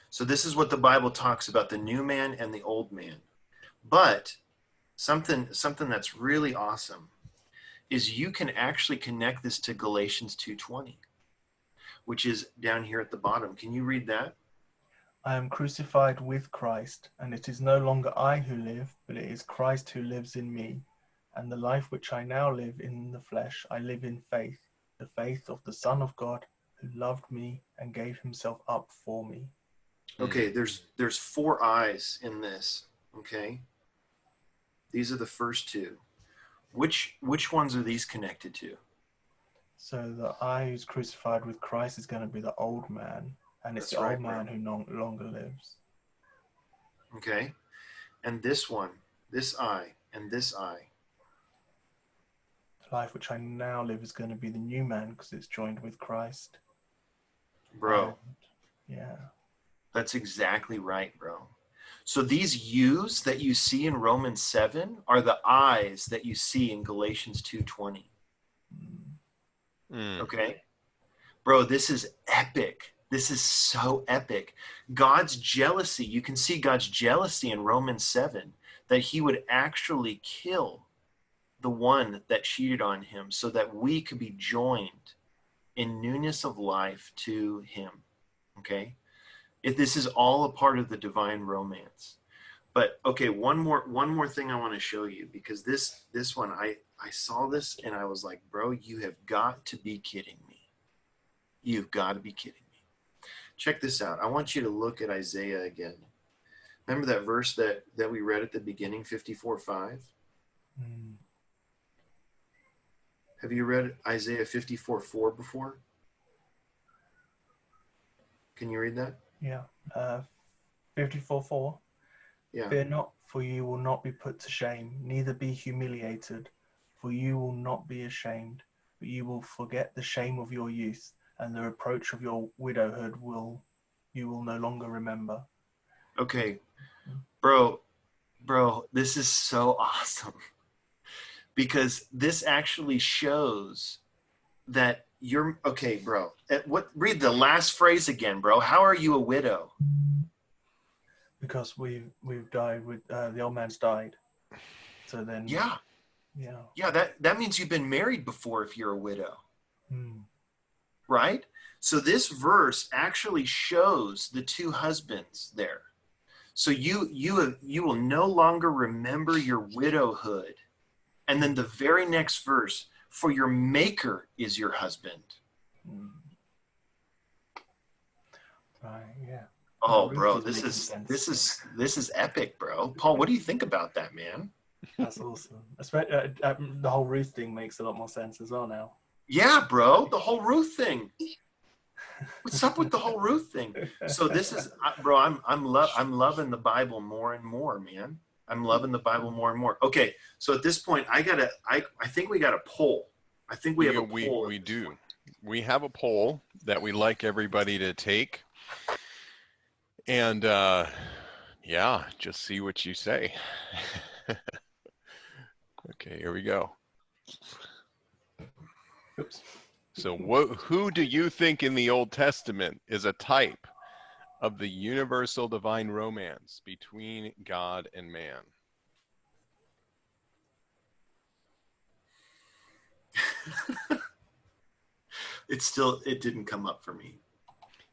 So this is what the Bible talks about, the new man and the old man. But something that's really awesome is you can actually connect this to Galatians 2:20, which is down here at the bottom. Can you read that? I am crucified with Christ, and it is no longer I who live, but it is Christ who lives in me. And the life which I now live in the flesh, I live in faith, the faith of the Son of God, who loved me and gave himself up for me. Okay, there's 4 eyes in this, okay? These are the first 2. Which ones are these connected to? So the I who's crucified with Christ is going to be the old man, and it's That's the right, old man bro. who no longer lives. Okay? And this one, this eye, and this eye. The life which I now live is going to be the new man because it's joined with Christ. Bro, Yeah. that's exactly right, bro. So these U's that you see in Romans 7 are the I's that you see in Galatians 2:20. Okay? Bro, this is epic. This is so epic. God's jealousy, you can see God's jealousy in Romans 7, that he would actually kill the one that cheated on him so that we could be joined in newness of life to him. Okay? This is all a part of the divine romance. But okay, one more thing I want to show you, because this one, I saw this and I was like, bro, you have got to be kidding me. You've got to be kidding me. Check this out. I want you to look at Isaiah again. Remember that verse that we read at the beginning, 54:5? Have you read Isaiah 54:4 before? Can you read that? Yeah. 54:4. Yeah. Fear not, for you will not be put to shame, neither be humiliated, for you will not be ashamed, but you will forget the shame of your youth, and the reproach of your widowhood you will no longer remember. Okay, bro, this is so awesome, because this actually shows that you're okay, bro. Read the last phrase again, bro. How are you a widow? Because we've died with the old man's died. So then Yeah, that means you've been married before if you're a widow. Right? So this verse actually shows the 2 husbands there. So you will no longer remember your widowhood. And then the very next verse, for your maker is your husband. Right, yeah. Oh, bro, this is epic, bro. Paul, what do you think about that, man? That's awesome. The whole Ruth thing makes a lot more sense as well now. Yeah, bro, the whole Ruth thing. What's up with the whole Ruth thing? So this is, bro, I'm loving the Bible more and more, man. I'm loving the Bible more and more. Okay, so at this point, I think we got a poll. I think we have a poll. We do. We have a poll that we like everybody to take. And yeah, just see what you say. Okay, here we go. Oops. So who do you think in the Old Testament is a type of the universal divine romance between God and man? It didn't come up for me.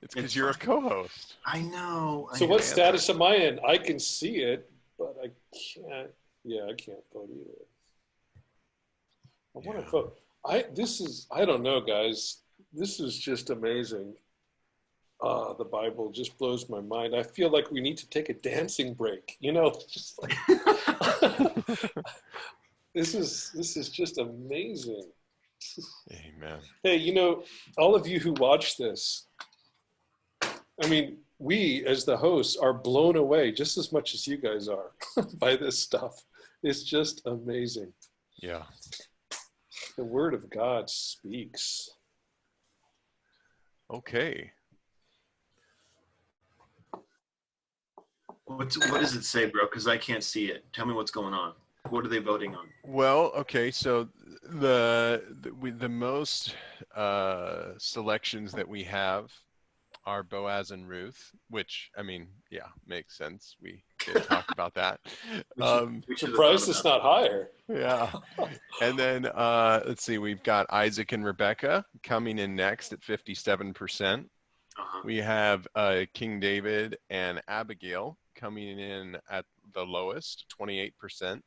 It's because you're a co-host. I know. So what status am I in? I can see it, but I can't. Yeah, I can't vote either. I want to vote. I don't know, guys. This is just amazing. The Bible just blows my mind. I feel like we need to take a dancing break. Just like this is just amazing. Amen. Hey, all of you who watch this, I mean, we as the hosts are blown away just as much as you guys are by this stuff. It's just amazing. Yeah. The word of God speaks. Okay. What does it say, bro? Because I can't see it. Tell me what's going on. What are they voting on? Well, okay, so the most selections that we have are Boaz and Ruth, which, I mean, yeah, makes sense. We did talk about that. We should have Surprised thought it's about not higher. Yeah. And then let's see, we've got Isaac and Rebecca coming in next at 57%. We have King David and Abigail coming in at the lowest, 28%.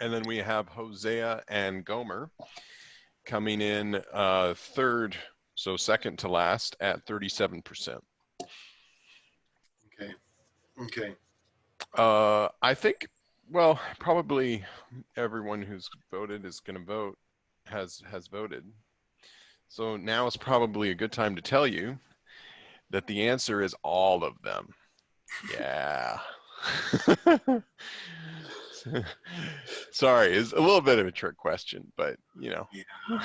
And then we have Hosea and Gomer coming in third, so second to last at 37%. Okay. I think, well, probably everyone who's voted is going to vote, has voted. So now is probably a good time to tell you that the answer is all of them. Yeah. Sorry, it's a little bit of a trick question, but you know. Yeah.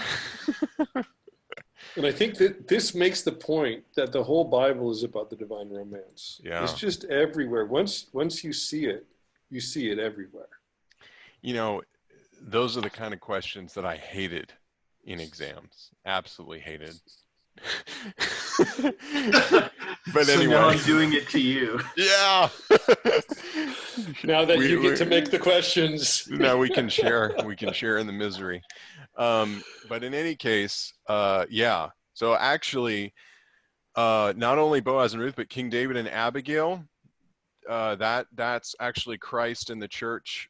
And I think that this makes the point that the whole Bible is about the divine romance. Yeah. It's just everywhere. Once you see it everywhere. You know, those are the kind of questions that I hated in exams. Absolutely hated. But so anyway, now I'm doing it to you. Yeah. Now that you get to make the questions. Now we can share in the misery. But in any case, yeah. So actually, not only Boaz and Ruth, but King David and Abigail, that's actually Christ in the church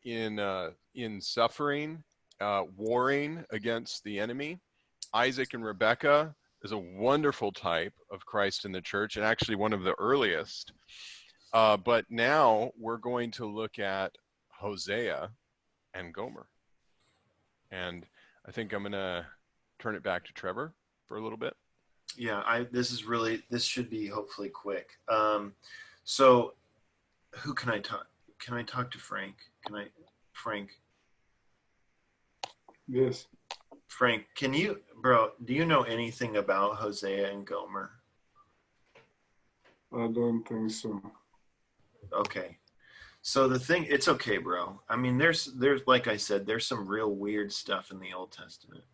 in suffering, warring against the enemy. Isaac and Rebecca is a wonderful type of Christ in the church, and actually one of the earliest. But now we're going to look at Hosea and Gomer. And I think I'm going to turn it back to Trevor for a little bit. Yeah, this should be hopefully quick. So who can I talk? Can I talk to Frank? Frank? Yes. Frank, do you know anything about Hosea and Gomer? I don't think so. Okay. So it's okay, bro. I mean, there's like I said, there's some real weird stuff in the Old Testament.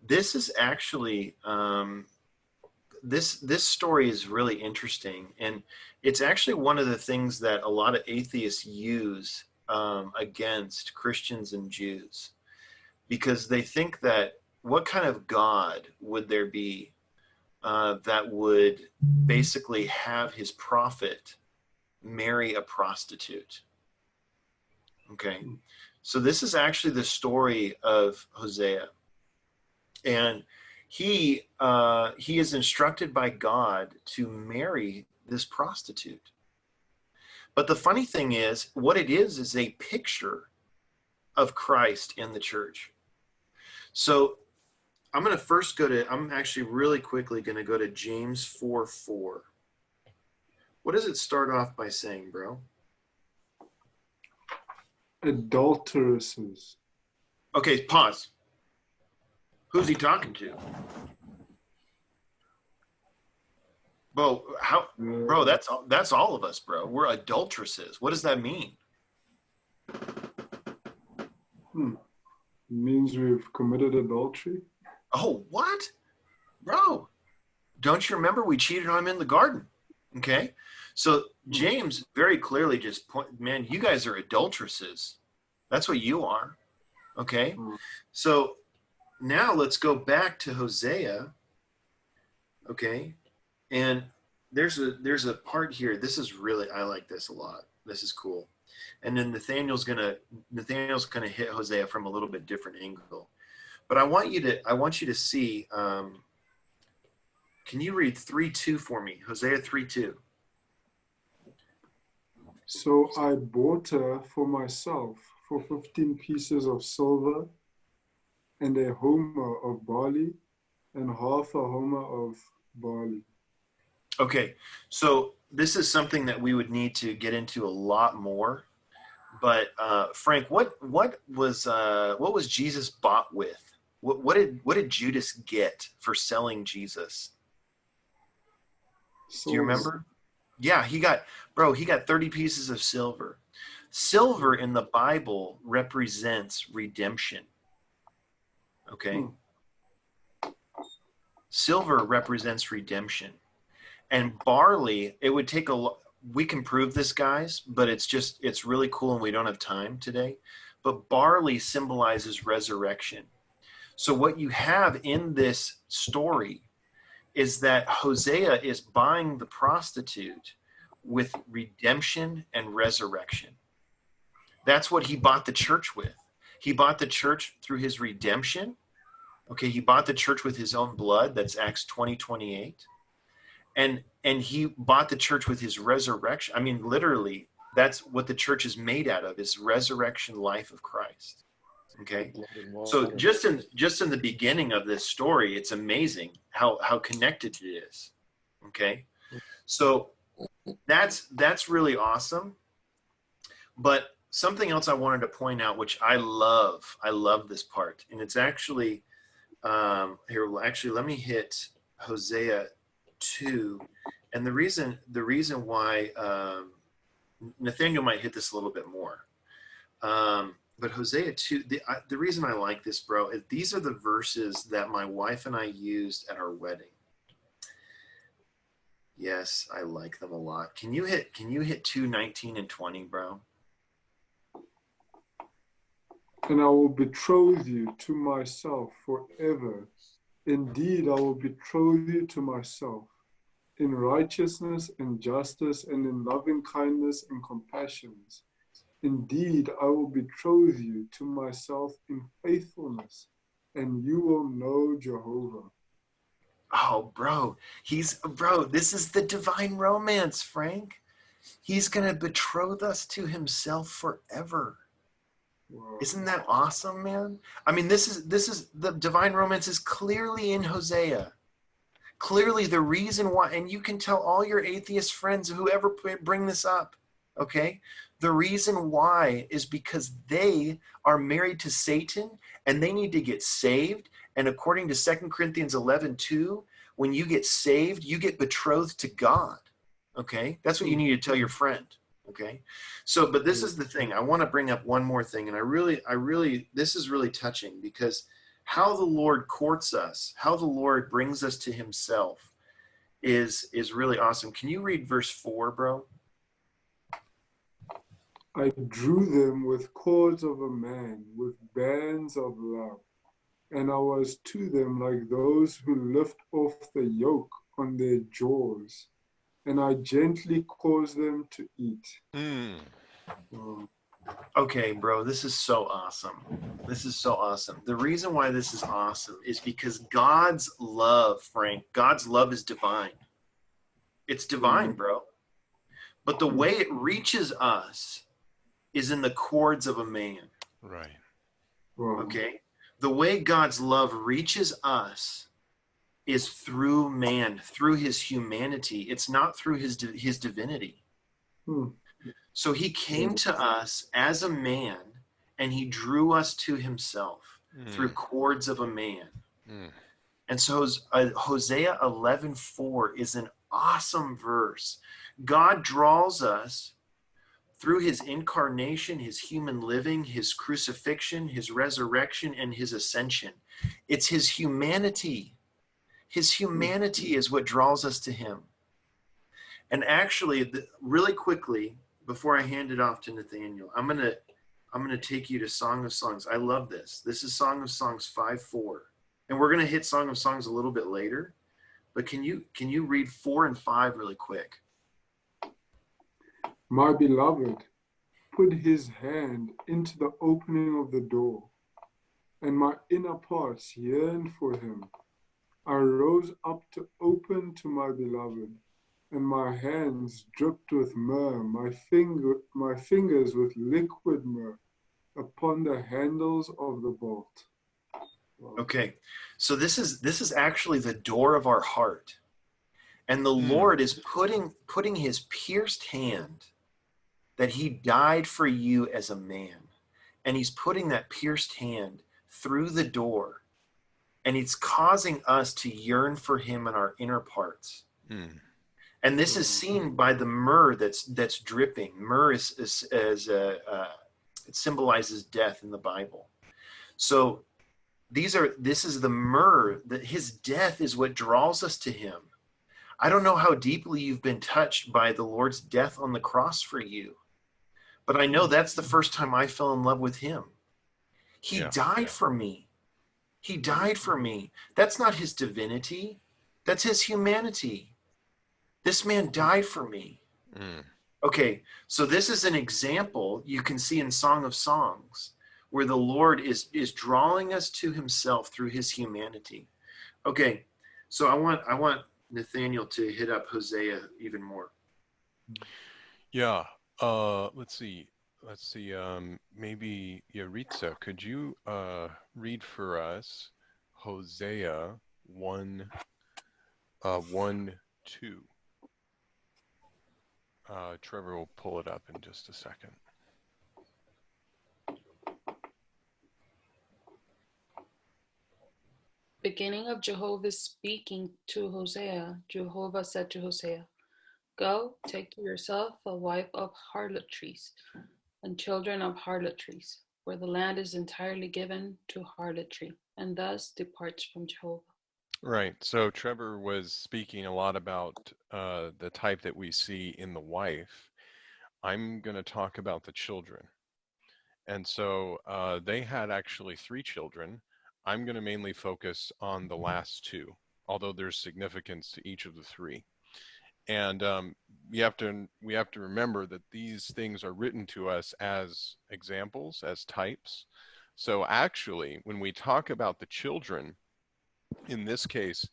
This is actually, this story is really interesting. And it's actually one of the things that a lot of atheists use against Christians and Jews, because they think that what kind of God would there be that would basically have his prophet marry a prostitute? Okay, so this is actually the story of Hosea, and he is instructed by God to marry this prostitute. But the funny thing is, what it is a picture of Christ in the church. So I'm actually really quickly going to go to James 4:4. What does it start off by saying, bro? Adulteresses. Okay, pause. Who's he talking to? Bro, that's all of us, bro. We're adulteresses. What does that mean? It means we've committed adultery. Oh, what? Bro, don't you remember we cheated on him in the garden? Okay. So James very clearly just man, you guys are adulteresses. That's what you are. Okay. So now let's go back to Hosea. Okay. And there's a part here. This is really, I like this a lot. This is cool. And then Nathaniel's gonna hit Hosea from a little bit different angle. But I want you to see, can you read 3:2 for me? Hosea 3:2. So I bought her for myself for 15 pieces of silver and a homer of barley and half a homer of barley. Okay, so this is something that we would need to get into a lot more. But Frank, what was Jesus bought with? What did Judas get for selling Jesus? Do you remember? Yeah, he got 30 pieces of silver. Silver in the Bible represents redemption. Okay? Silver represents redemption. And barley, it would take we can prove this, guys, but it's really cool and we don't have time today. But barley symbolizes resurrection. So what you have in this story is that Hosea is buying the prostitute with redemption and resurrection. That's what he bought the church with. He bought the church through his redemption. Okay, he bought the church with his own blood. That's Acts 20:28. And he bought the church with his resurrection. I mean, literally, that's what the church is made out of, is resurrection life of Christ. Okay, so just in the beginning of this story, it's amazing how connected it is. Okay, so that's really awesome. But something else I wanted to point out, which I love this part, and it's actually here. Actually, let me hit Hosea 2, and the reason why Nathaniel might hit this a little bit more. But Hosea 2, the reason I like this, bro, is these are the verses that my wife and I used at our wedding. Yes, I like them a lot. Can you hit 2:19 and 20, bro? And I will betroth you to myself forever. Indeed, I will betroth you to myself in righteousness and justice and in loving kindness and compassions. Indeed, I will betroth you to myself in faithfulness, and you will know Jehovah. Oh, bro, this is the divine romance, Frank. He's going to betroth us to himself forever. Whoa. Isn't that awesome, man? I mean, this is the divine romance is clearly in Hosea. Clearly the reason why, and you can tell all your atheist friends, whoever bring this up, okay? The reason why is because they are married to Satan and they need to get saved. And according to 2 Corinthians 11:2, when you get saved, you get betrothed to God. Okay? That's what you need to tell your friend. Okay? So, but this is the thing. I want to bring up one more thing. And I really, this is really touching, because how the Lord courts us, how the Lord brings us to himself is really awesome. Can you read verse 4, bro? I drew them with cords of a man, with bands of love, and I was to them like those who lift off the yoke on their jaws, and I gently caused them to eat. Okay, bro, this is so awesome. This is so awesome. The reason why this is awesome is because God's love, Frank, God's love is divine. It's divine, bro. But the way it reaches us is in the cords of a man. Right. Okay? The way God's love reaches us is through man, through his humanity. It's not through his divinity. So he came to us as a man, and he drew us to himself through cords of a man. And so Hosea 11:4 is an awesome verse. God draws us through his incarnation, his human living, his crucifixion, his resurrection, and his ascension. It's his humanity. His humanity is what draws us to him. And actually, really quickly, before I hand it off to Nathaniel, I'm gonna take you to Song of Songs. I love this. This is Song of Songs 5:4, and we're gonna hit Song of Songs a little bit later. But can you read 4 and 5 really quick? My beloved put his hand into the opening of the door, and my inner parts yearned for him. I rose up to open to my beloved, and my hands dripped with myrrh, my fingers with liquid myrrh upon the handles of the bolt. Wow. Okay, so this is actually the door of our heart, and the Lord is putting his pierced hand, that he died for you as a man, and he's putting that pierced hand through the door, and it's causing us to yearn for him in our inner parts. And this is seen by the myrrh that's dripping. Myrrh it symbolizes death in the Bible. So this is the myrrh, that his death is what draws us to him. I don't know how deeply you've been touched by the Lord's death on the cross for you, but I know that's the first time I fell in love with him. He died for me. He died for me. That's not his divinity. That's his humanity. This man died for me. Okay, so this is an example you can see in Song of Songs, where the Lord is drawing us to himself through his humanity. Okay, so I want Nathaniel to hit up Hosea even more. Yeah. Let's see. Maybe Yaritza, could you read for us Hosea 1, 2? Trevor will pull it up in just a second. Beginning of Jehovah speaking to Hosea, Jehovah said to Hosea, "Go, take to yourself a wife of harlotries and children of harlotries, for the land is entirely given to harlotry, and thus departs from Jehovah." Right. So Trevor was speaking a lot about the type that we see in the wife. I'm going to talk about the children. And so they had actually 3 children. I'm going to mainly focus on the last 2, although there's significance to each of the 3. And we have to remember that these things are written to us as examples, as types. So actually, when we talk about the children, in this case,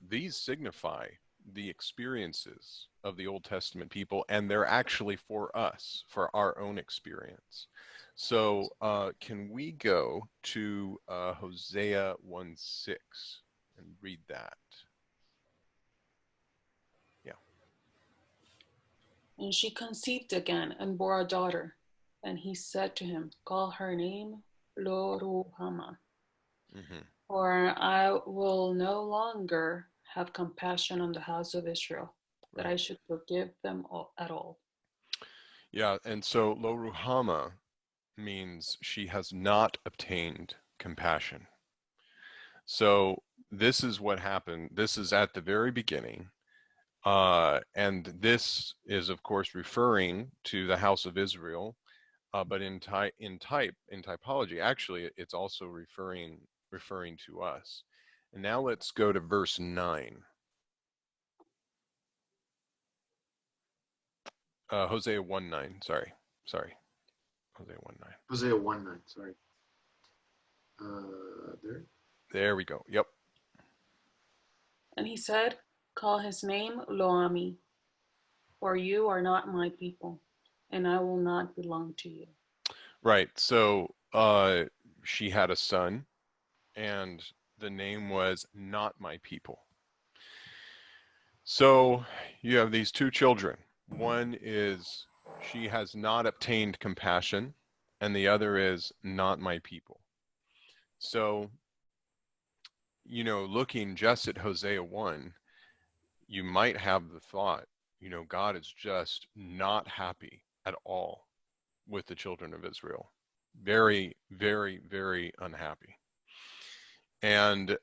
these signify the experiences of the Old Testament people, and they're actually for us, for our own experience. So can we go to Hosea 1:6 and read that? Yeah. And she conceived again and bore a daughter. And he said to him, "Call her name Lo-ruhamah, for I will no longer have compassion on the house of Israel, that I should forgive them at all." Yeah, and so Lo-ruhamah means she has not obtained compassion. So this is what happened. This is at the very beginning. And this is, of course, referring to the house of Israel. But in typology, actually, it's also referring to us. And now let's go to verse 9. Hosea 1:9. Sorry. Hosea 1:9. Hosea 1:9. Sorry. There we go. Yep. And he said, "Call his name Lo-ami, for you are not my people, and I will not belong to you." Right. So she had a son, and the name was Not My People. So you have these 2 children. One is she has not obtained compassion, and the other is Not My People. So, looking just at Hosea 1, you might have the thought, God is just not happy at all with the children of Israel. Very, very, very unhappy. And,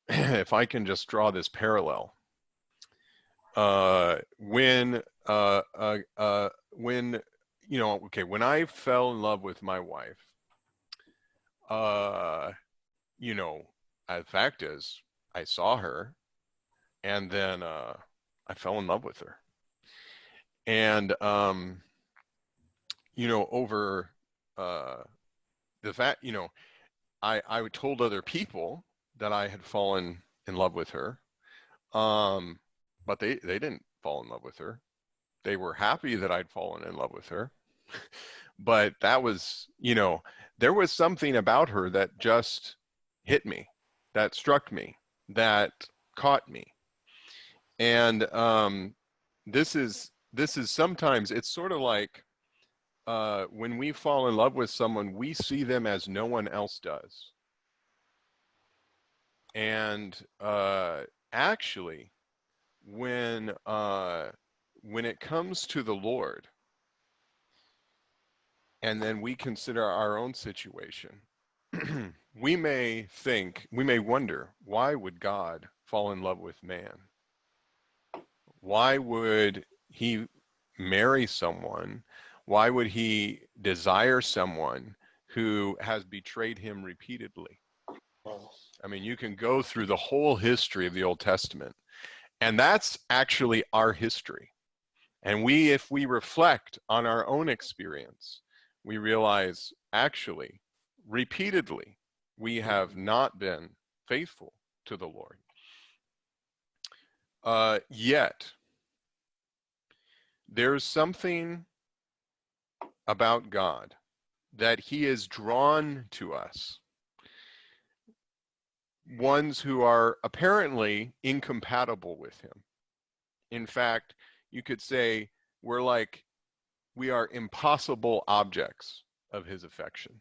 if I can just draw this parallel, when when I fell in love with my wife, the fact is I saw her, and then I fell in love with her. And over the fact, I told other people that I had fallen in love with her, but they didn't fall in love with her. They were happy that I'd fallen in love with her. But that was, there was something about her that just hit me, that struck me, that caught me. And this is sometimes, it's sort of like when we fall in love with someone, we see them as no one else does. And actually, when it comes to the Lord, and then we consider our own situation, we may wonder, why would God fall in love with man? Why would he marry someone? Why would he desire someone who has betrayed him repeatedly? I mean, you can go through the whole history of the Old Testament, and that's actually our history. And if we reflect on our own experience, we realize actually, repeatedly, we have not been faithful to the Lord. Yet, there's something about God that he is drawn to us, ones who are apparently incompatible with him. In fact, you could say we are impossible objects of his affection.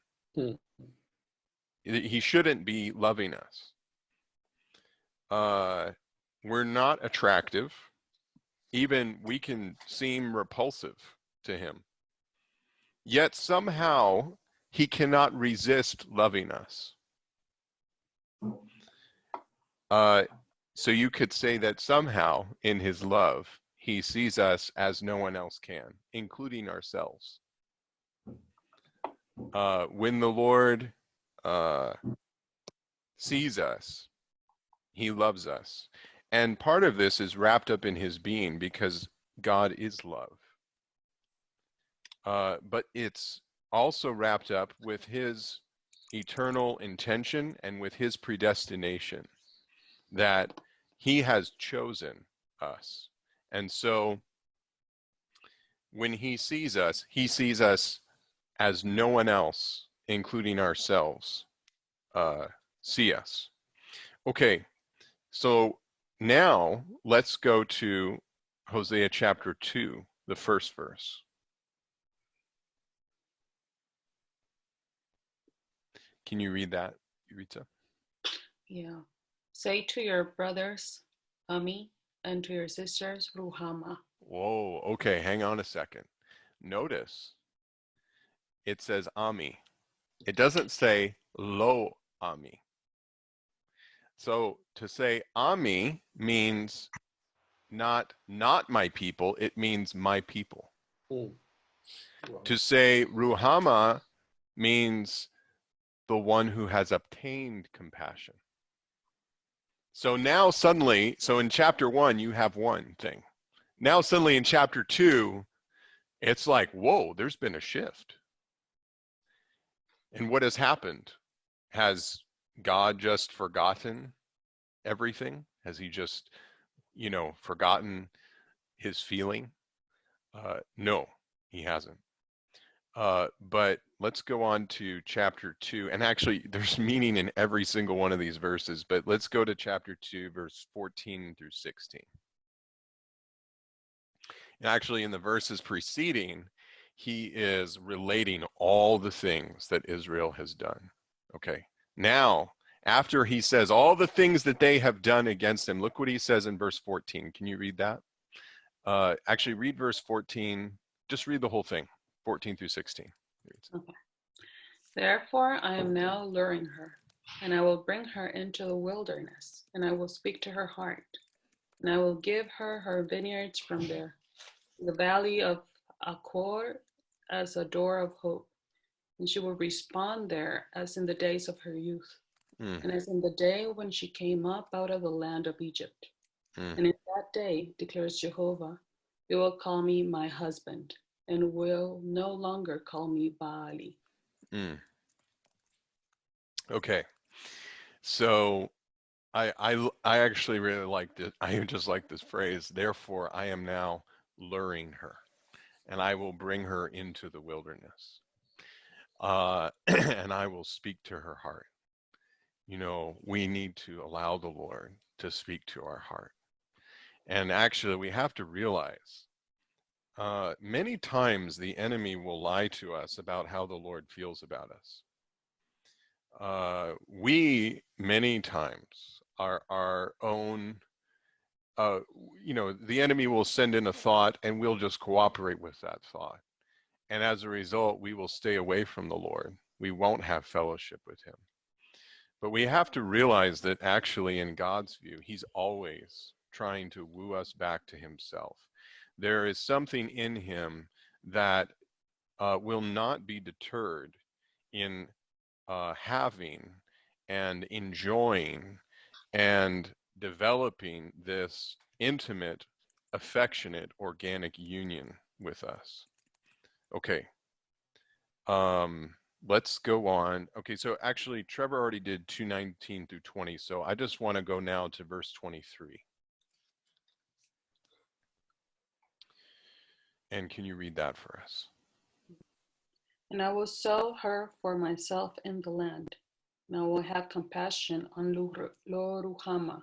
He shouldn't be loving us. We're not attractive. Even we can seem repulsive to him. Yet somehow he cannot resist loving us. So you could say that somehow in his love, he sees us as no one else can, including ourselves. When the Lord sees us, he loves us. And part of this is wrapped up in his being because God is love. But it's also wrapped up with his eternal intention and with his predestination, that he has chosen us. And so when he sees us as no one else, including ourselves, see us. Okay, so now let's go to Hosea chapter 2, the first verse. Can you read that, Rita? Yeah. Say to your brothers, Ami, and to your sisters, Ruhama. Whoa, okay, hang on a second. Notice it says Ami. It doesn't say Lo Ami. So to say Ami means not my people, it means my people. Wow. To say Ruhama means the one who has obtained compassion. So now suddenly, so in chapter 1, you have one thing. Now suddenly in chapter 2, it's like, whoa, there's been a shift. And what has happened? Has God just forgotten everything? Has he just, forgotten his feeling? No, he hasn't. But let's go on to chapter 2. And actually, there's meaning in every single one of these verses, but let's go to chapter 2, verse 14 through 16. And actually, in the verses preceding, he is relating all the things that Israel has done. Okay, now, after he says all the things that they have done against him, look what he says in verse 14. Can you read that? Actually, read verse 14. Just read the whole thing, 14 through 16. Okay. Therefore, I am now luring her, and I will bring her into the wilderness, and I will speak to her heart, and I will give her her vineyards from there, the valley of Achor as a door of hope, and she will respond there as in the days of her youth, and as in the day when she came up out of the land of Egypt. And in that day, declares Jehovah, you will call me my husband, and will no longer call me Baali. Okay, so I actually really like this. I just like this phrase. Therefore, I am now luring her, and I will bring her into the wilderness, and I will speak to her heart. We need to allow the Lord to speak to our heart. And actually, we have to realize many times the enemy will lie to us about how the Lord feels about us. We, many times, are our own the enemy will send in a thought and we'll just cooperate with that thought. And as a result, we will stay away from the Lord. We won't have fellowship with him. But we have to realize that actually in God's view, he's always trying to woo us back to himself. There is something in him that will not be deterred in having and enjoying and developing this intimate, affectionate, organic union with us. Okay. Let's go on. Okay, so actually Trevor already did 2:19 through 20, so I just want to go now to verse 23. And can you read that for us? And I will sow her for myself in the land, and I will have compassion on Lo-Ruhamah.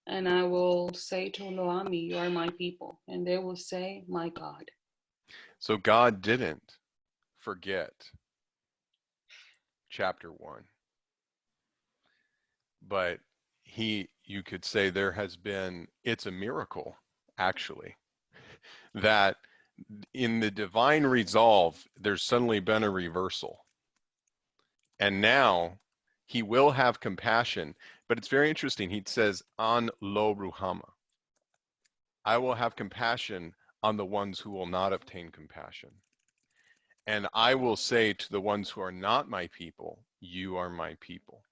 And I will say to Lo-Ami, you are my people. And they will say, my God. So God didn't forget chapter 1. But you could say it's a miracle, actually, that in the divine resolve, there's suddenly been a reversal. And now he will have compassion, but it's very interesting. He says, on Lo-Ruhamah. I will have compassion on the ones who will not obtain compassion. And I will say to the ones who are not my people, you are my people.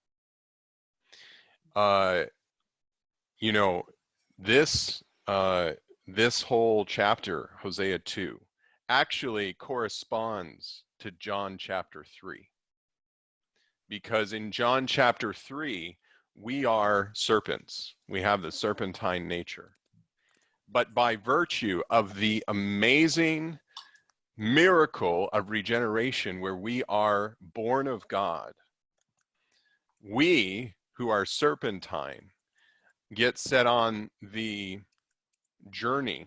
This whole chapter, Hosea 2, actually corresponds to John chapter 3. Because in John chapter 3, we are serpents. We have the serpentine nature. But by virtue of the amazing miracle of regeneration where we are born of God, we who are serpentine get set on the journey,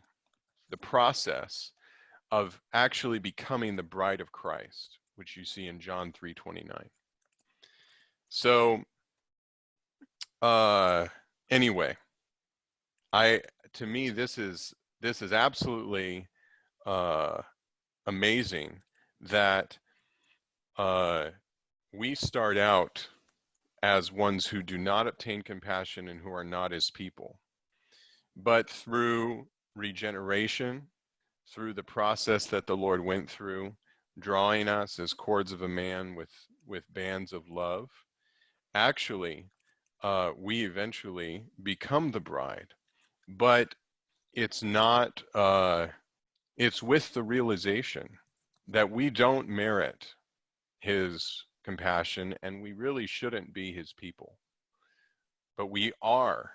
the process of actually becoming the bride of Christ, which you see in John 3:29. So anyway, to me this is absolutely amazing that we start out as ones who do not obtain compassion and who are not his people. But through regeneration, through the process that the Lord went through, drawing us as cords of a man with bands of love, actually, we eventually become the bride. But it's not, it's with the realization that we don't merit his compassion and we really shouldn't be his people. But we are,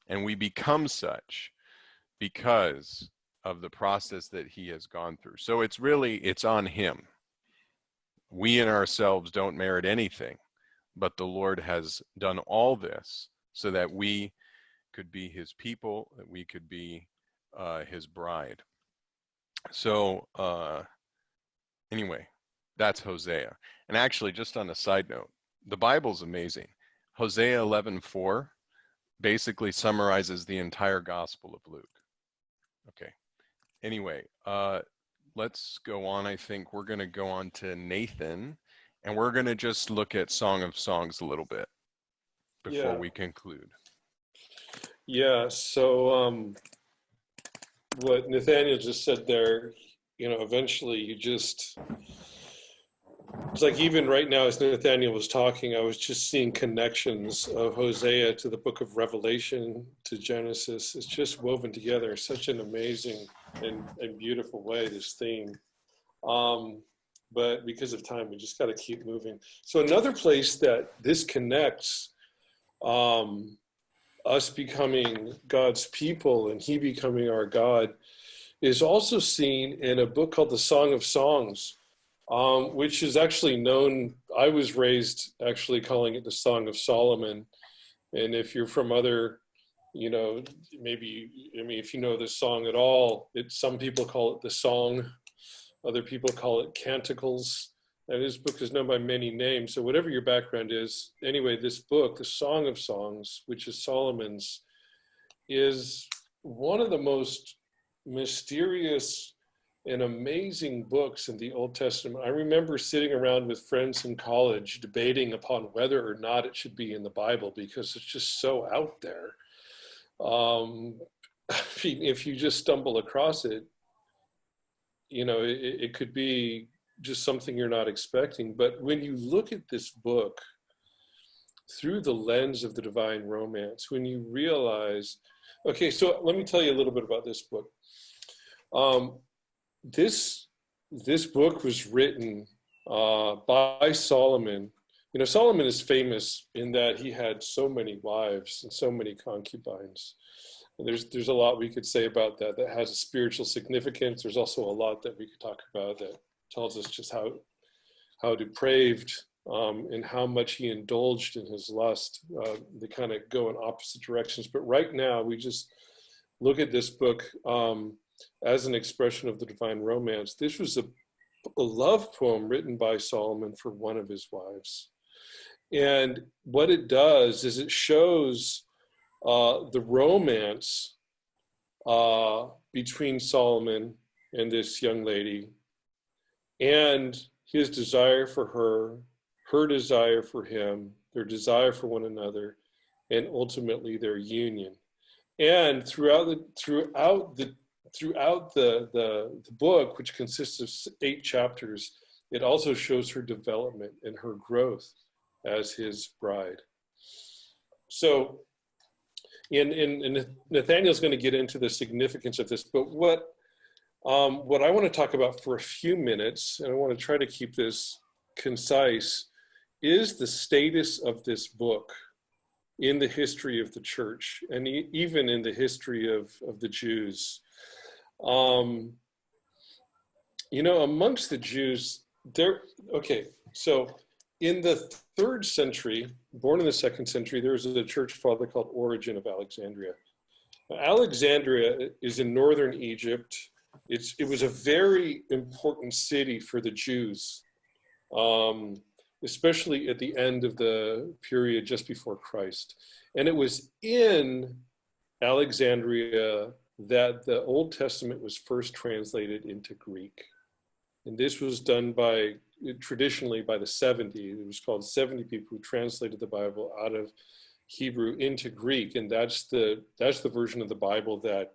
and we become such because of the process that he has gone through. So it's on him. We in ourselves don't merit anything, but the Lord has done all this so that we could be his people, that we could be his bride. So anyway, that's Hosea. And actually, just on a side note, the Bible's amazing. Hosea 11:4 basically summarizes the entire Gospel of Luke. Okay. Anyway, let's go on. I think we're going to go on to Nathan, and we're going to just look at Song of Songs a little bit before we conclude. Yeah, so what Nathaniel just said there, eventually it's like even right now as Nathaniel was talking, I was just seeing connections of Hosea to the book of Revelation, to Genesis. It's just woven together in such an amazing and beautiful way, this theme. But because of time, we just got to keep moving. So another place that this connects us becoming God's people and he becoming our God is also seen in a book called the Song of Songs, which is actually known. I was raised actually calling it the Song of Solomon. And if you're from other, if you know this song at all, some people call it the Song, other people call it Canticles. And this book is known by many names. So whatever your background is, anyway, this book, the Song of Songs, which is Solomon's, is one of the most mysterious and amazing books in the Old Testament. I remember sitting around with friends in college debating upon whether or not it should be in the Bible because it's just so out there. If you just stumble across it, you know, it could be just something you're not expecting. But when you look at this book through the lens of the divine romance, when you realize, okay, so let me tell you a little bit about this book. This book was written by Solomon. You know, Solomon is famous in that he had so many wives and so many concubines. And there's a lot we could say about that has a spiritual significance. There's also a lot that we could talk about that tells us just how depraved and how much he indulged in his lust. They kind of go in opposite directions. But right now, we just look at this book as an expression of the divine romance. This was a love poem written by Solomon for one of his wives. And what it does is it shows the romance between Solomon and this young lady, and his desire for her, her desire for him, their desire for one another, and ultimately their union. And throughout the book, which consists of 8 chapters, it also shows her development and her growth as his bride. So, and Nathaniel's going to get into the significance of this, but what I want to talk about for a few minutes, and I want to try to keep this concise, is the status of this book in the history of the church, and even in the history of the Jews. You know, amongst the Jews, so in the 3rd century, born in the 2nd century, there was a church father called Origen of Alexandria. Now, Alexandria is in northern Egypt. It was a very important city for the Jews, especially at the end of the period just before Christ. And it was in Alexandria that the Old Testament was first translated into Greek. And this was done traditionally by the 70. It was called 70 people who translated the Bible out of Hebrew into Greek. And that's the version of the Bible that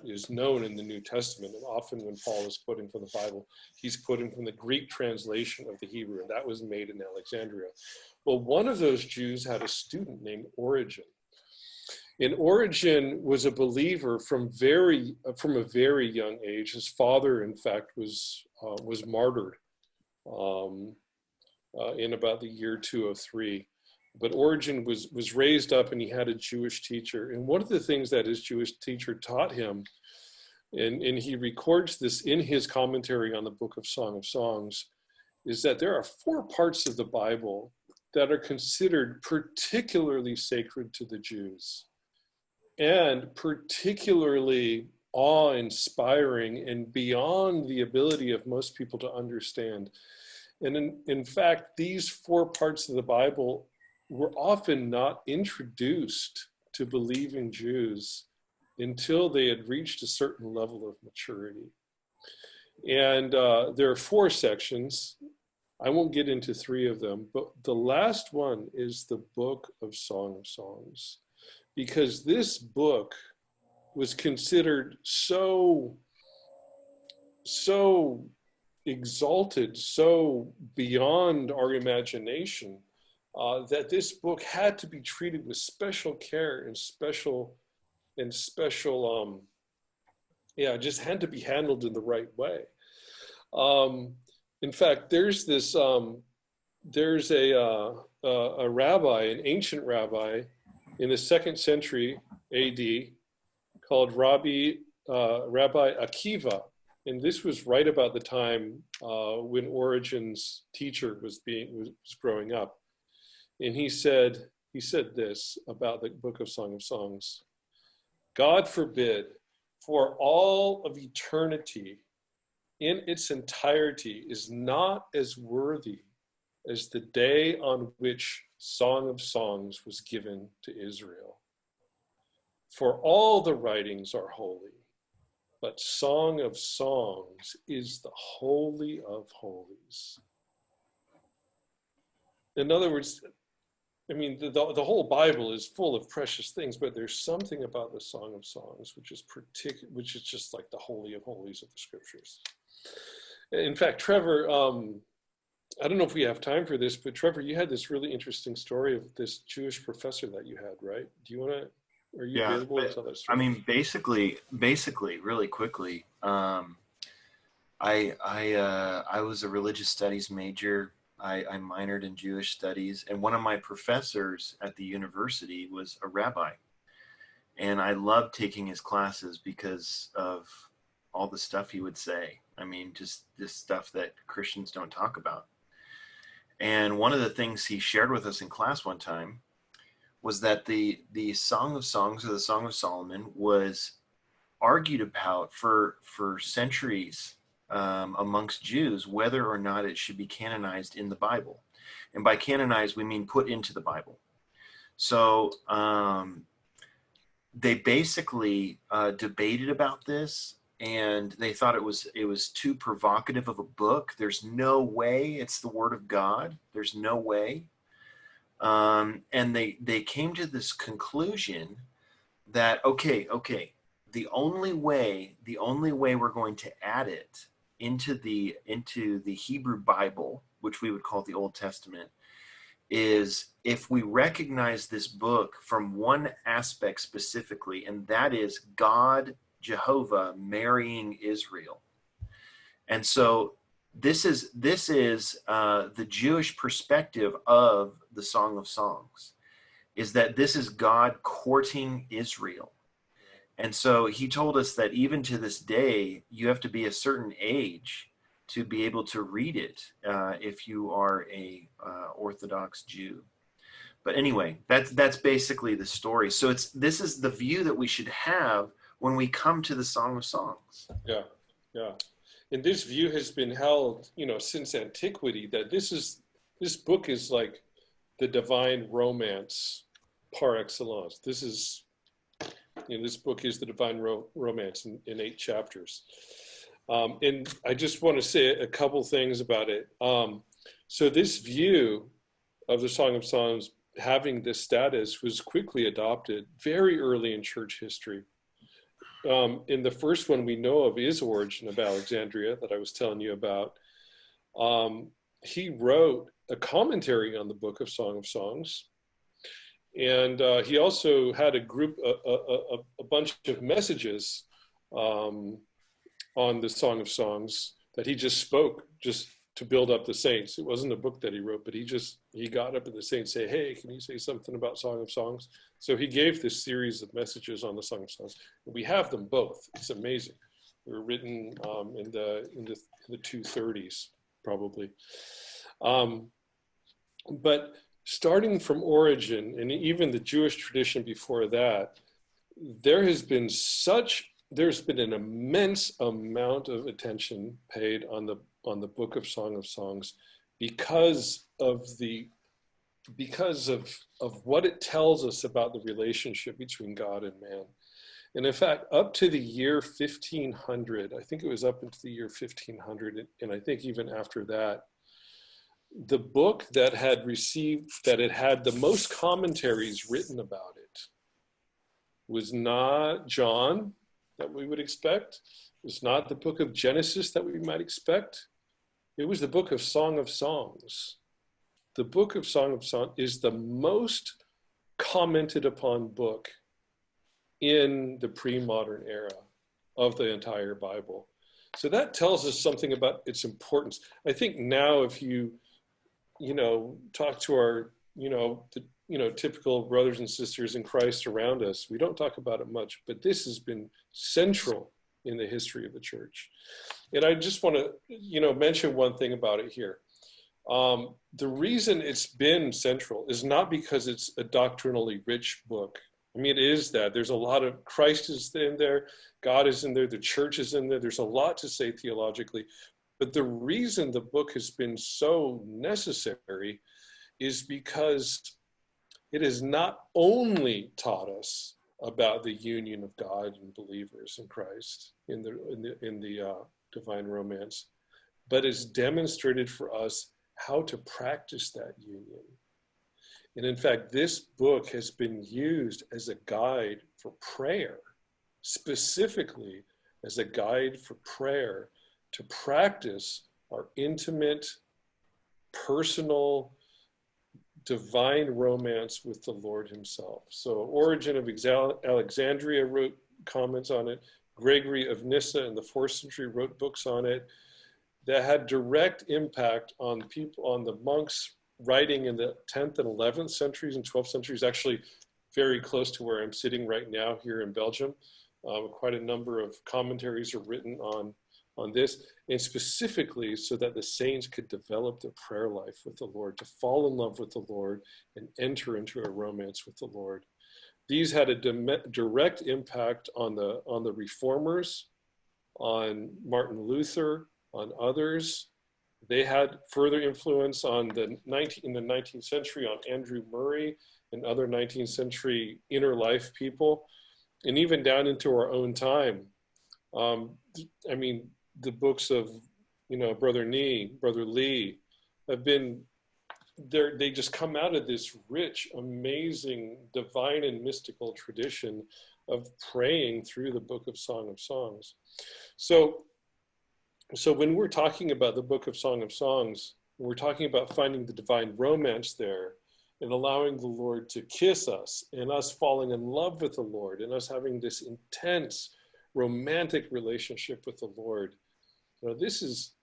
is known in the New Testament. And often when Paul is quoting from the Bible, he's quoting from the Greek translation of the Hebrew, and that was made in Alexandria. Well, one of those Jews had a student named Origen. And Origen was a believer from a very young age. His father, in fact, was martyred in about the year 203. But Origen was raised up, and he had a Jewish teacher. And one of the things that his Jewish teacher taught him, and he records this in his commentary on the book of Song of Songs, is that there are 4 parts of the Bible that are considered particularly sacred to the Jews, and particularly awe-inspiring and beyond the ability of most people to understand. And in fact, these 4 parts of the Bible were often not introduced to believing Jews until they had reached a certain level of maturity. And there are 4 sections. I won't get into 3 of them, but the last one is the book of Song of Songs, because this book was considered so exalted, so beyond our imagination, that this book had to be treated with special care and just had to be handled in the right way. In fact, there's a rabbi, an ancient rabbi in the 2nd century AD called Rabbi Akiva. And this was right about the time when Origen's teacher was growing up. And he said this about the book of Song of Songs: God forbid, for all of eternity in its entirety is not as worthy as the day on which Song of Songs was given to Israel. For all the writings are holy, but Song of Songs is the holy of holies. In other words, I mean, the whole Bible is full of precious things, but there's something about the Song of Songs which is just like the holy of holies of the scriptures. In fact, Trevor, I don't know if we have time for this, but Trevor, you had this really interesting story of this Jewish professor that you had, right? Do you want to? Are you available to tell that story? I mean, basically, really quickly, I was a religious studies major. I minored in Jewish studies, and one of my professors at the university was a rabbi. And I loved taking his classes because of all the stuff he would say. I mean, just this stuff that Christians don't talk about. And one of the things he shared with us in class one time was that the Song of Songs, or the Song of Solomon, was argued about for centuries amongst Jews, whether or not it should be canonized in the Bible. And by canonized, we mean put into the Bible. So they basically debated about this, and they thought it was too provocative of a book. There's no way it's the Word of God. There's no way. And they came to this conclusion that, okay, the only way we're going to add it into the Hebrew Bible, which we would call the Old Testament, is if we recognize this book from one aspect specifically, and that is God, Jehovah, marrying Israel. And so this is the Jewish perspective of the Song of Songs, is that this is God courting Israel. And so he told us that even to this day, you have to be a certain age to be able to read it if you are a Orthodox Jew. But anyway, that's basically the story. So this is the view that we should have when we come to the Song of Songs. Yeah. And this view has been held, since antiquity, that this book is like the divine romance par excellence. This book is the divine romance in 8 chapters. And I just want to say a couple things about it. So this view of the Song of Songs having this status was quickly adopted very early in church history. In the first one we know of is Origen of Alexandria that I was telling you about. He wrote a commentary on the book of Song of Songs. And he also had a bunch of messages on the Song of Songs that he just spoke just to build up the saints. It wasn't a book that he wrote, but he got up at the saints and say, hey, can you say something about Song of Songs? So he gave this series of messages on the Song of Songs. We have them both. It's amazing. They were written in the 230s, probably. But starting from Origen, and even the Jewish tradition before that, there's been an immense amount of attention paid on the book of Song of Songs because of what it tells us about the relationship between God and man. And in fact, up to the year 1500, I think it was up into the year 1500, and I think even after that, the book that had the most commentaries written about it was not John, that we would expect. It was not the book of Genesis that we might expect. It was the book of Song of Songs. The book of Song of Songs is the most commented upon book in the pre-modern era of the entire Bible. So that tells us something about its importance. I think now if you talk to our, typical brothers and sisters in Christ around us, we don't talk about it much, but this has been central in the history of the church. And I just want to, mention one thing about it here. The reason it's been central is not because it's a doctrinally rich book. I mean, it is that. There's a lot of, Christ is in there, God is in there, the church is in there. There's a lot to say theologically. But the reason the book has been so necessary is because it has not only taught us about the union of God and believers in Christ in the divine romance, but it's demonstrated for us how to practice that union. And in fact, this book has been used as a guide for prayer, specifically as a guide for prayer to practice our intimate, personal, divine romance with the Lord himself. So Origen of Alexandria wrote comments on it. Gregory of Nyssa in the 4th century wrote books on it that had direct impact on people, on the monks writing in the 10th and 11th centuries and 12th centuries, actually very close to where I'm sitting right now here in Belgium. Quite a number of commentaries are written on this, and specifically so that the saints could develop their prayer life with the Lord, to fall in love with the Lord and enter into a romance with the Lord. These had a direct impact on the reformers, on Martin Luther, on others. They had further influence in the 19th century on Andrew Murray and other 19th century inner life people, and even down into our own time. I mean, the books of, Brother Lee have been there. They just come out of this rich, amazing, divine and mystical tradition of praying through the book of Song of Songs. So when we're talking about the book of Song of Songs, we're talking about finding the divine romance there and allowing the Lord to kiss us and us falling in love with the Lord and us having this intense romantic relationship with the Lord. This is,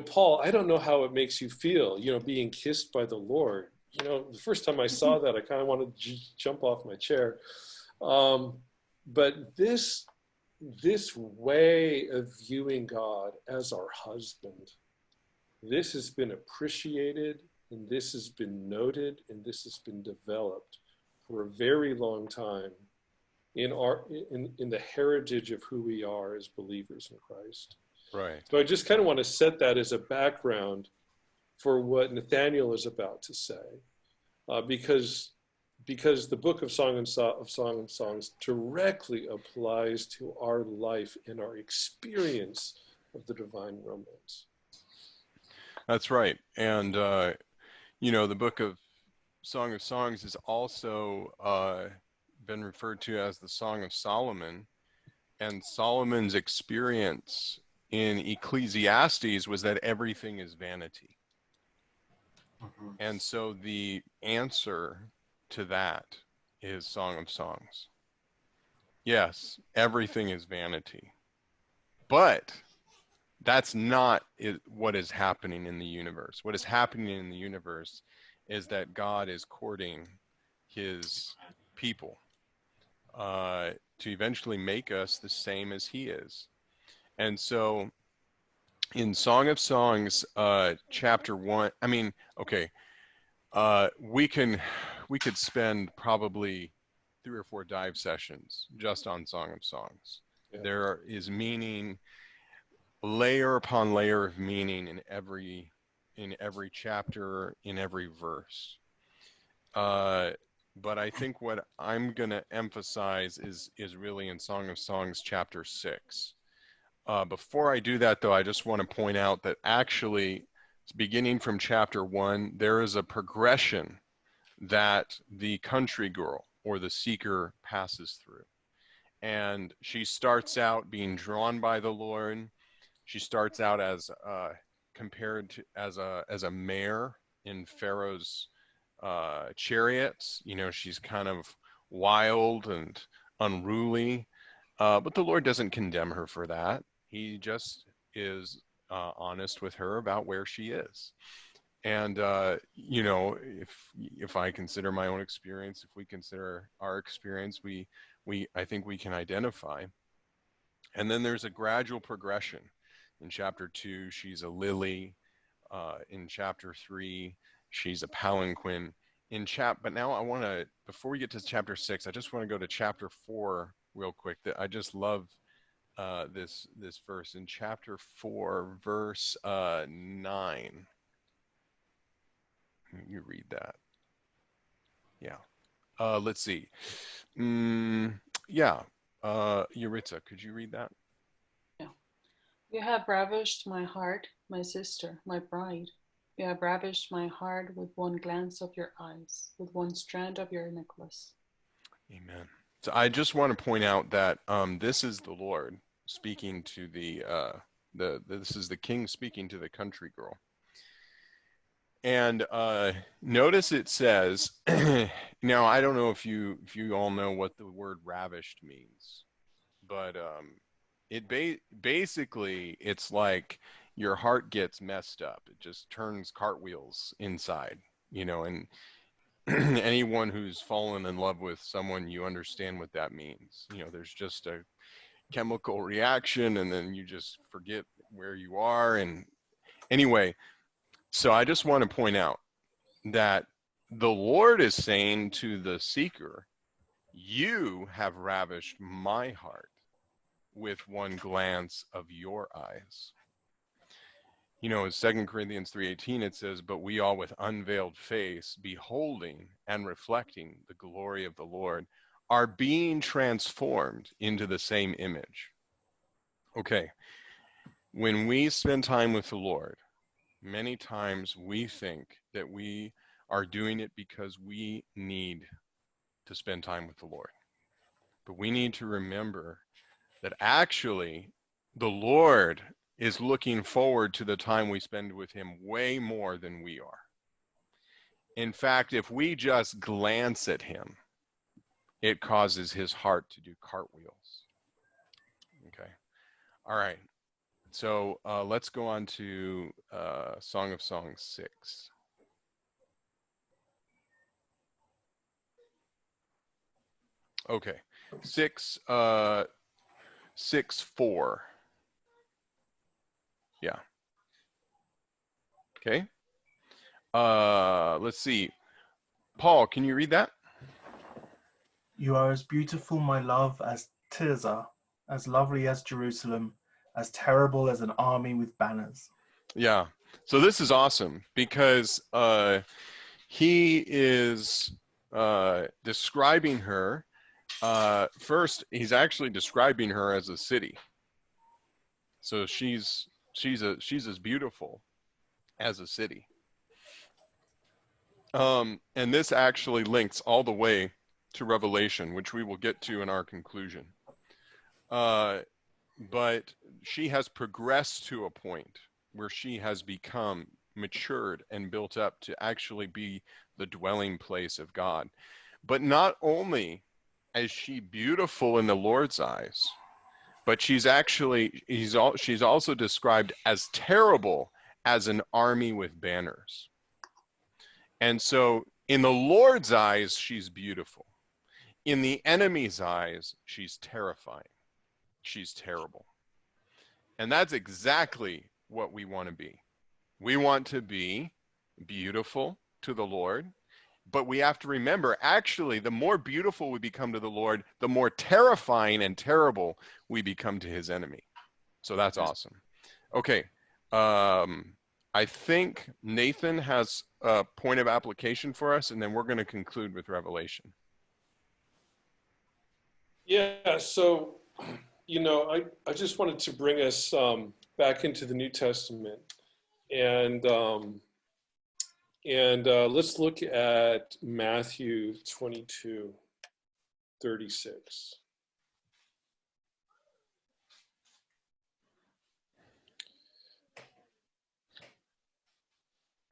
Paul, I don't know how it makes you feel, being kissed by the Lord. The first time I saw that, I kind of wanted to jump off my chair. But this way of viewing God as our husband, this has been appreciated, and this has been noted, and this has been developed for a very long time in the heritage of who we are as believers in Christ. Right. So I just kind of want to set that as a background for what Nathaniel is about to say, because the book of Song and Songs directly applies to our life and our experience of the divine romance. That's right. And, the book of Song of Songs is also been referred to as the Song of Solomon. And Solomon's experience in Ecclesiastes was that everything is vanity. Mm-hmm. And so the answer to that is Song of Songs. Yes, everything is vanity. But that's not what is happening in the universe. What is happening in the universe is that God is courting his people to eventually make us the same as he is. And so in Song of Songs, chapter 1, we could spend probably 3 or 4 dive sessions just on Song of Songs. Yeah. There is meaning, layer upon layer of meaning in every chapter, in every verse. But I think what I'm going to emphasize is really in Song of Songs chapter 6. Before I do that, though, I just want to point out that actually, beginning from chapter 1, there is a progression that the country girl or the seeker passes through. And she starts out being drawn by the Lord. She starts out as compared to as a mare in Pharaoh's chariots. She's kind of wild and unruly, but the Lord doesn't condemn her for that. He just is honest with her about where she is. And if I consider my own experience, if we consider our experience, I think we can identify. And then there's a gradual progression. In chapter 2, she's a lily. In chapter 3, she's a palanquin. But now I want to, before we get to chapter 6, I just want to go to chapter 4 real quick. I just love this verse in chapter 4, verse 9. You read that. Yeah. Let's see. Yeah. Yuritsa, could you read that? Yeah. You have ravished my heart, my sister, my bride. You have ravished my heart with one glance of your eyes, with one strand of your necklace. Amen. So I just want to point out that this is the Lord speaking to this is the king speaking to the country girl. And notice it says, now I don't know if you all know what the word ravished means, but basically it's like your heart gets messed up. It just turns cartwheels inside, and anyone who's fallen in love with someone, you understand what that means. There's just a chemical reaction, and then you just forget where you are. And anyway, so I just want to point out that the Lord is saying to the seeker, you have ravished my heart with one glance of your eyes. In 2 Corinthians 3:18, it says, but we all with unveiled face, beholding and reflecting the glory of the Lord, are being transformed into the same image. Okay, when we spend time with the Lord, many times we think that we are doing it because we need to spend time with the Lord. But we need to remember that actually the Lord is looking forward to the time we spend with him way more than we are. In fact, if we just glance at him, it causes his heart to do cartwheels. Okay. All right. So let's go on to Song of Songs 6. Okay. 6:4. Yeah. Okay. Let's see. Paul, can you read that? You are as beautiful, my love, as Tirzah, as lovely as Jerusalem, as terrible as an army with banners. Yeah. So this is awesome because he is describing her. First, he's actually describing her as a city. So she's as beautiful as a city. And this actually links all the way to Revelation, which we will get to in our conclusion. But she has progressed to a point where she has become matured and built up to actually be the dwelling place of God. But not only is she beautiful in the Lord's eyes, but she's also described as terrible as an army with banners. And so in the Lord's eyes, she's beautiful. In the enemy's eyes, she's terrifying. She's terrible. And that's exactly what we want to be. We want to be beautiful to the Lord, but we have to remember, actually, the more beautiful we become to the Lord, the more terrifying and terrible we become to his enemy. So that's awesome. Okay. I think Nathan has a point of application for us, and then we're going to conclude with Revelation. Yeah, so, I just wanted to bring us back into the New Testament. And let's look at Matthew 22:36.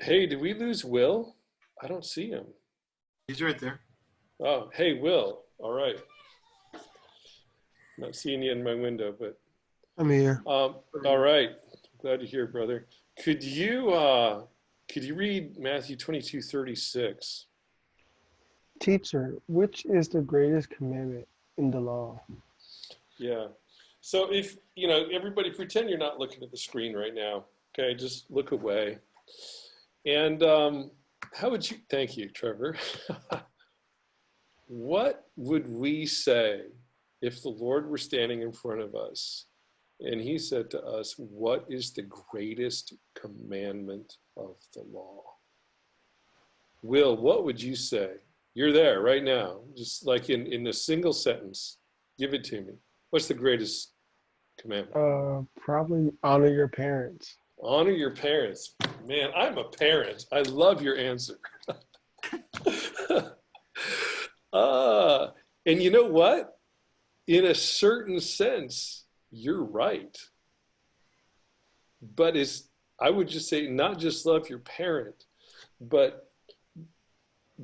Hey, did we lose Will? I don't see him. He's right there. Oh, hey, Will. All right. Not seeing you in my window, but I'm here. all right. Glad to hear, brother. Could you read Matthew 22:36? Teacher, which is the greatest commandment in the law? Yeah. So if, everybody pretend you're not looking at the screen right now. Okay, just look away. And how would you, thank you, Trevor. What would we say if the Lord were standing in front of us and he said to us, what is the greatest commandment of the law? Will, what would you say? You're there right now, just like in a single sentence. Give it to me. What's the greatest commandment? Probably honor your parents. Honor your parents. Man, I'm a parent. I love your answer. And you know what? In a certain sense, you're right. But I would just say, not just love your parent, but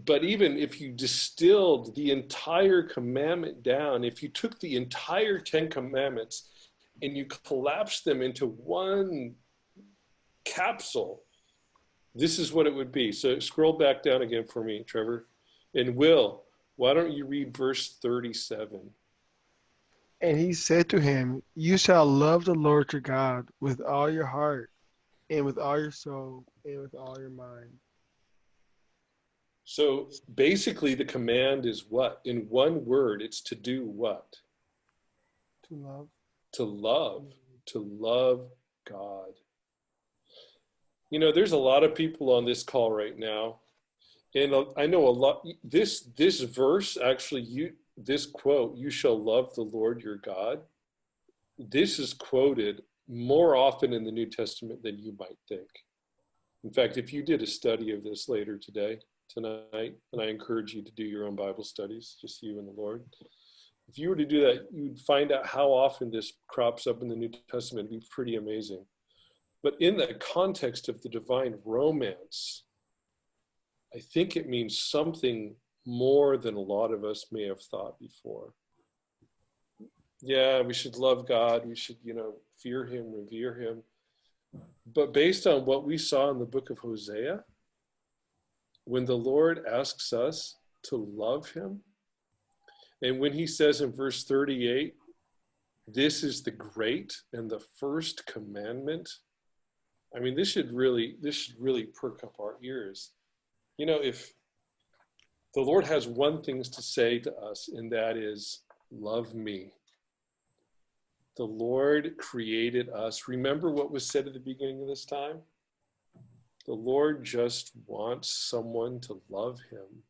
even if you distilled the entire commandment down, if you took the entire 10 commandments and you collapsed them into one capsule, this is what it would be. So scroll back down again for me, Trevor. And Will, why don't you read verse 37? And he said to him, you shall love the Lord your God with all your heart and with all your soul and with all your mind. So basically the command is what? In one word, it's to do what? To love. To love. To love God. You know, there's a lot of people on this call right now. And I know a lot, this verse, actually, this quote, you shall love the Lord your God, this is quoted more often in the New Testament than you might think. In fact, if you did a study of this later tonight, and I encourage you to do your own Bible studies, just you and the Lord. If you were to do that, you'd find out how often this crops up in the New Testament. It'd be pretty amazing. But in the context of the divine romance, I think it means something more than a lot of us may have thought before. Yeah, we should love God. We should, fear him, revere him. But based on what we saw in the book of Hosea, when the Lord asks us to love him, and when he says in verse 38, this is the great and the first commandment, I mean, this should really perk up our ears. If the Lord has one thing to say to us, and that is, love me. The Lord created us. Remember what was said at the beginning of this time? The Lord just wants someone to love him.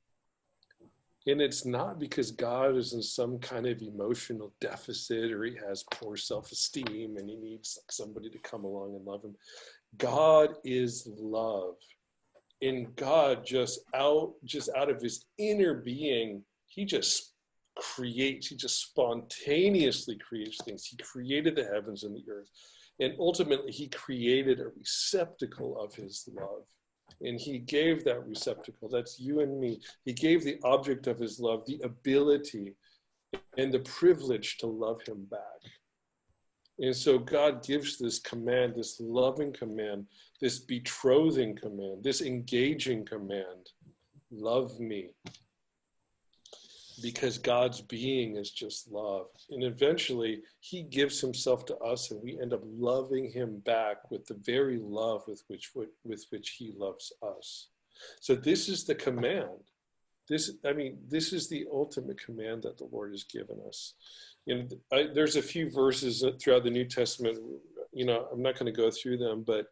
And it's not because God is in some kind of emotional deficit or he has poor self-esteem and he needs somebody to come along and love him. God is love. And God just out of his inner being, he just spontaneously creates things. He created the heavens and the earth. And ultimately, he created a receptacle of his love. And he gave that receptacle, that's you and me. He gave the object of his love the ability and the privilege to love him back. And so God gives this command, this loving command, this betrothing command, this engaging command, love me. Because God's being is just love. And eventually he gives himself to us and we end up loving him back with the very love with which he loves us. So this is the command. This is the ultimate command that the Lord has given us. And there's a few verses throughout the New Testament, I'm not going to go through them, but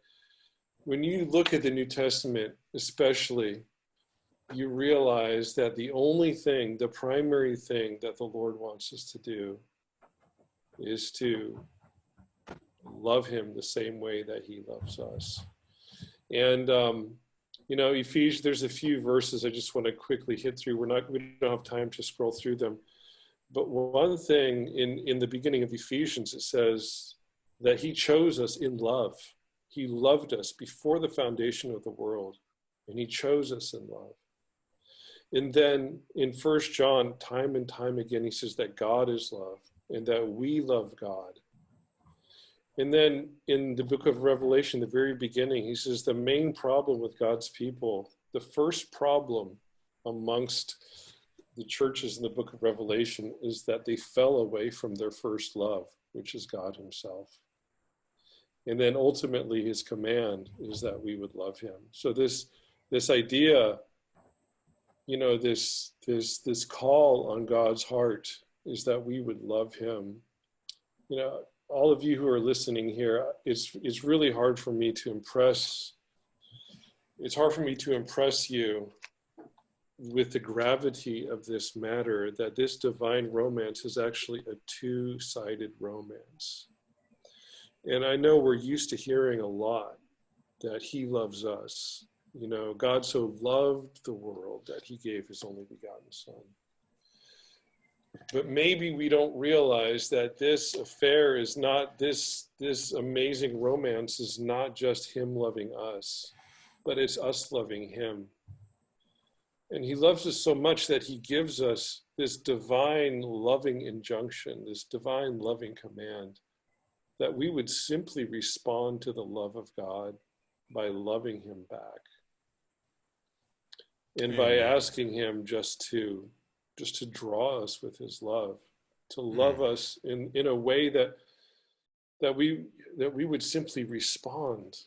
when you look at the New Testament, especially, you realize that the primary thing that the Lord wants us to do is to love him the same way that he loves us. And, Ephesians, there's a few verses I just want to quickly hit through. We don't have time to scroll through them. But one thing in the beginning of Ephesians, it says that he chose us in love. He loved us before the foundation of the world, and he chose us in love. And then in 1 John, time and time again, he says that God is love and that we love God. And then in the book of Revelation, the very beginning, he says the main problem with God's people, the first problem amongst the churches in the book of Revelation is that they fell away from their first love, which is God himself. And then ultimately his command is that we would love him. So this idea, this call on God's heart is that we would love him. All of you who are listening here, it's really hard for me to impress. It's hard for me to impress you with the gravity of this matter, that this divine romance is actually a two-sided romance. And I know we're used to hearing a lot that he loves us. You know, God so loved the world that he gave his only begotten son. But maybe we don't realize that this affair is not, this amazing romance is not just him loving us, but it's us loving him. And he loves us so much that he gives us this divine loving injunction, this divine loving command, that we would simply respond to the love of God by loving him back. And by asking him just to draw us with his love, to love us in a way that we would simply respond.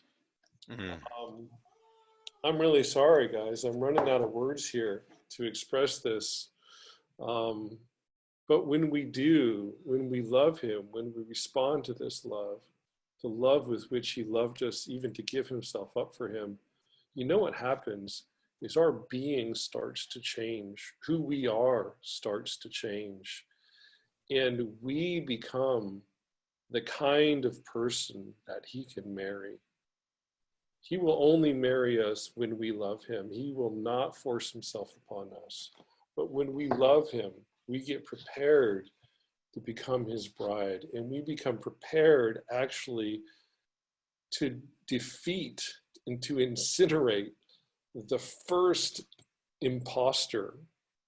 I'm really sorry, guys. I'm running out of words here to express this. But when we do, when we love him, when we respond to this love, the love with which he loved us, even to give himself up for him, you know what happens is our being starts to change. Who we are starts to change. And we become the kind of person that he can marry. He will only marry us when we love him. He will not force himself upon us. But when we love him, we get prepared to become his bride. And we become prepared actually to defeat and to incinerate the first imposter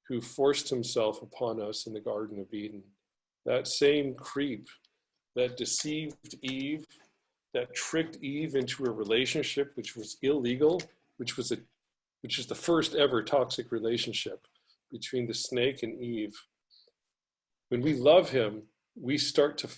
who forced himself upon us in the Garden of Eden. That same creep that deceived Eve, that tricked Eve into a relationship which was illegal, which is the first ever toxic relationship between the snake and Eve. When we love him, we start to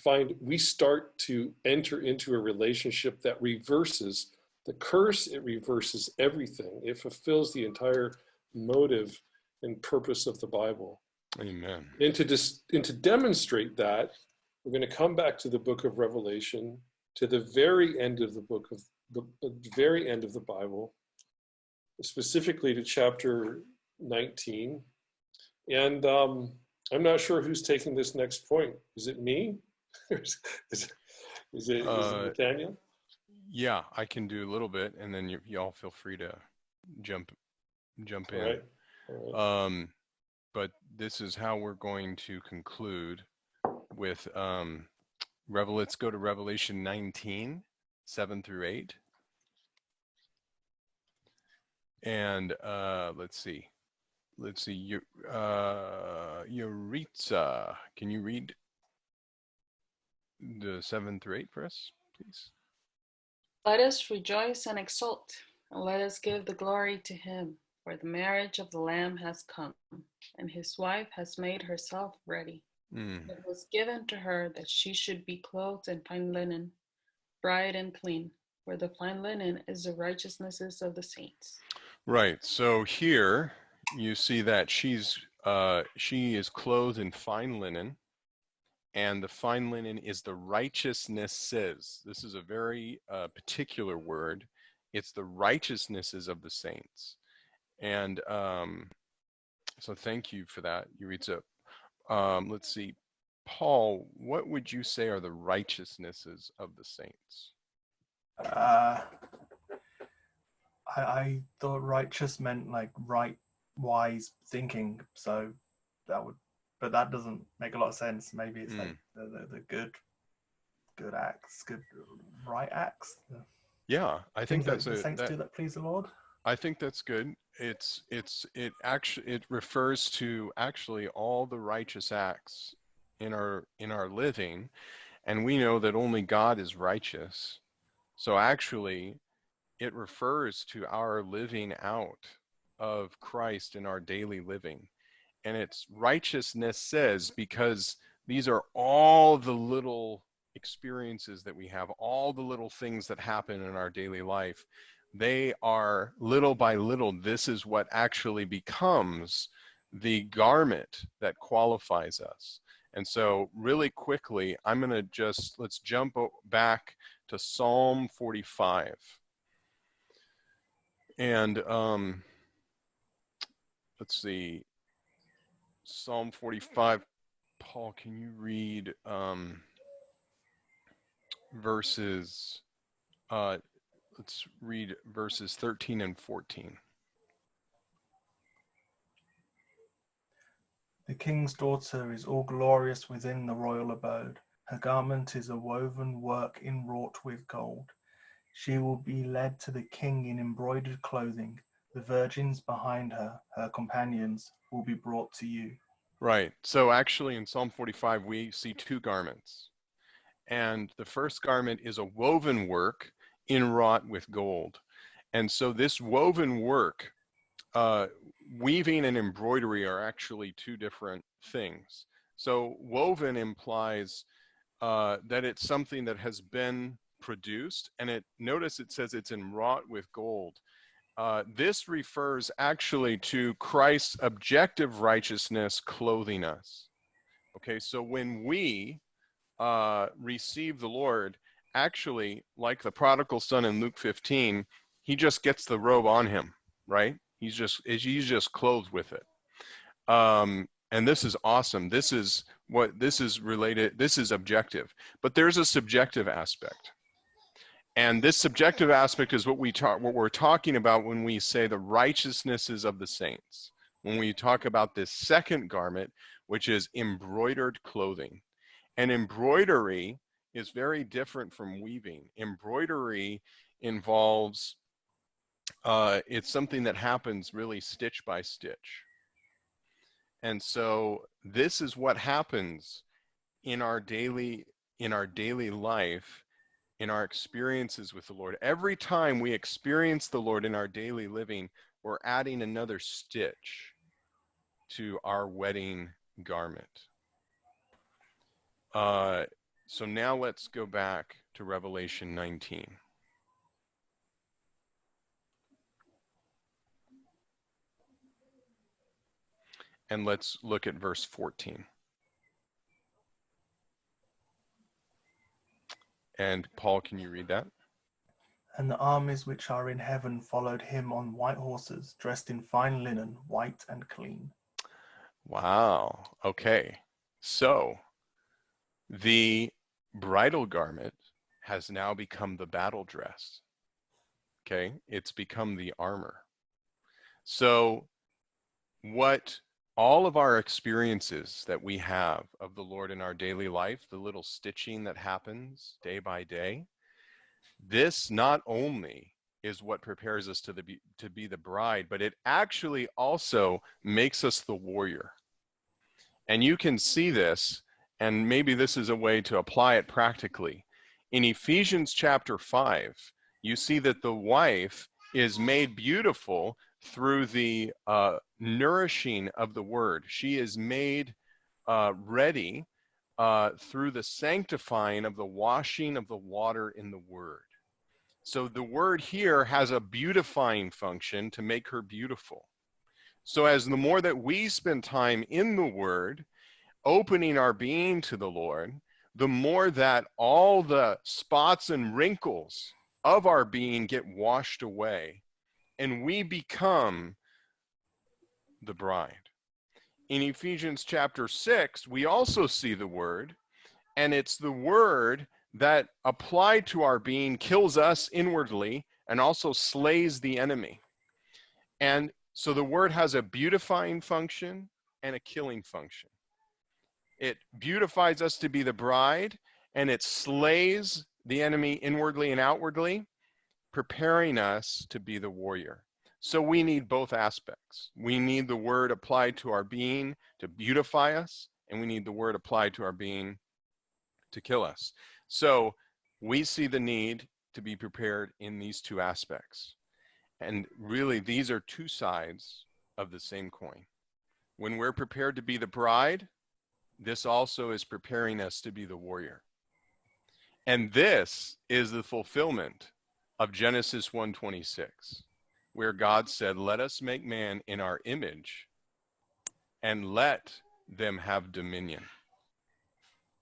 enter into a relationship that reverses the curse. It reverses everything. It fulfills the entire motive and purpose of the Bible. Amen. And to demonstrate that, we're going to come back to the book of Revelation, to the very end of the very end of the Bible, specifically to chapter 19. And I'm not sure who's taking this next point. Is it me? is it Nathaniel? Yeah, I can do a little bit, and then y'all feel free to jump in. All right. But this is how we're going to conclude with let's go to Revelation 19, 7 through 8. And let's see, Yuritsa, can you read the 7 through 8 for us, please? Let us rejoice and exult, and let us give the glory to him, for the marriage of the Lamb has come, and his wife has made herself ready. It was given to her that she should be clothed in fine linen, bright and clean, for the fine linen is the righteousnesses of the saints. Right. So here you see that she is clothed in fine linen, and the fine linen is the righteousnesses. This is a very particular word. It's the righteousnesses of the saints. And so thank you for that, Yuritsa. Let's see, Paul, what would you say are the righteousnesses of the saints? I thought righteous meant like right, wise thinking. So but that doesn't make a lot of sense. Maybe it's like the good acts, good right acts. Yeah, I think that's the saints do that please the Lord. I think that's good. It refers to actually all the righteous acts in our living, and we know that only God is righteous. So actually, it refers to our living out of Christ in our daily living. And it's righteousness says, because these are all the little experiences that we have, all the little things that happen in our daily life. They are little by little, this is what actually becomes the garment that qualifies us. And so really quickly, I'm going to let's jump back to Psalm 45. And let's see, Psalm 45. Paul, can you read verses, let's read verses 13 and 14. The king's daughter is all glorious within the royal abode. Her garment is a woven work inwrought with gold. She will be led to the king in embroidered clothing. The virgins behind her, her companions, will be brought to you. Right. So actually in Psalm 45, we see two garments. And the first garment is a woven work inwrought with gold. And so this woven work, weaving and embroidery are actually two different things. So woven implies that it's something that has been produced, and notice it says it's enwrought with gold. This refers actually to Christ's objective righteousness clothing us. Okay, so when we receive the Lord, actually, like the prodigal son in Luke 15, he just gets the robe on him, right? He's just clothed with it. And this is awesome. This is related. This is objective, but there's a subjective aspect. And this subjective aspect is what we're talking about when we say the righteousnesses of the saints. When we talk about this second garment, which is embroidered clothing. And embroidery is very different from weaving. Embroidery involves, it's something that happens really stitch by stitch. And so this is what happens in our daily life, in our experiences with the Lord. Every time we experience the Lord in our daily living, we're adding another stitch to our wedding garment. So now let's go back to Revelation 19. And let's look at verse 14. And Paul, can you read that? And the armies which are in heaven followed him on white horses, dressed in fine linen, white and clean. Wow. Okay. So the bridal garment has now become the battle dress. Okay. It's become the armor. So what all of our experiences that we have of the Lord in our daily life, the little stitching that happens day by day, this not only is what prepares us to be the bride, but it actually also makes us the warrior. And you can see this, and maybe this is a way to apply it practically. In Ephesians chapter 5, you see that the wife is made beautiful through the nourishing of the word. She is made ready through the sanctifying of the washing of the water in the word. So the word here has a beautifying function to make her beautiful. So as the more that we spend time in the word, opening our being to the Lord, the more that all the spots and wrinkles of our being get washed away, and we become the bride. In Ephesians chapter 6, we also see the word, and it's the word that applied to our being kills us inwardly and also slays the enemy. And so the word has a beautifying function and a killing function. It beautifies us to be the bride, and it slays the enemy inwardly and outwardly, preparing us to be the warrior. So we need both aspects. We need the word applied to our being to beautify us, and we need the word applied to our being to kill us. So we see the need to be prepared in these two aspects. And really, these are two sides of the same coin. When we're prepared to be the bride, this also is preparing us to be the warrior. And this is the fulfillment of Genesis 1:26, where God said, let us make man in our image and let them have dominion,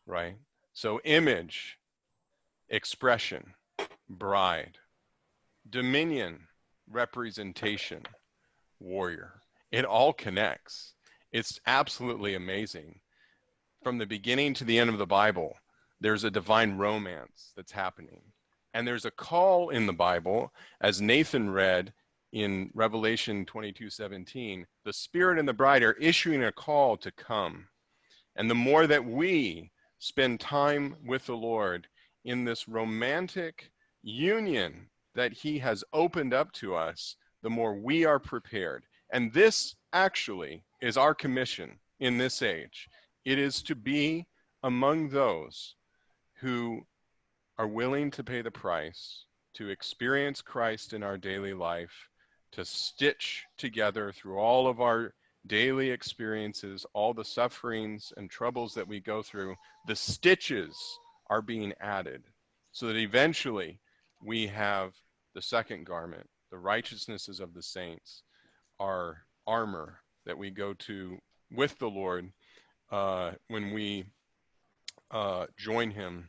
right? So image, expression, bride. Dominion, representation, warrior. It all connects. It's absolutely amazing. From the beginning to the end of the Bible, there's a divine romance that's happening. And there's a call in the Bible, as Nathan read in Revelation 22:17, the Spirit and the bride are issuing a call to come. And the more that we spend time with the Lord in this romantic union that he has opened up to us, the more we are prepared. And this actually is our commission in this age. It is to be among those who are willing to pay the price, to experience Christ in our daily life, to stitch together through all of our daily experiences, all the sufferings and troubles that we go through. The stitches are being added so that eventually we have the second garment, the righteousnesses of the saints, our armor that we go to with the Lord when we join him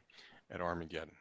at Armageddon.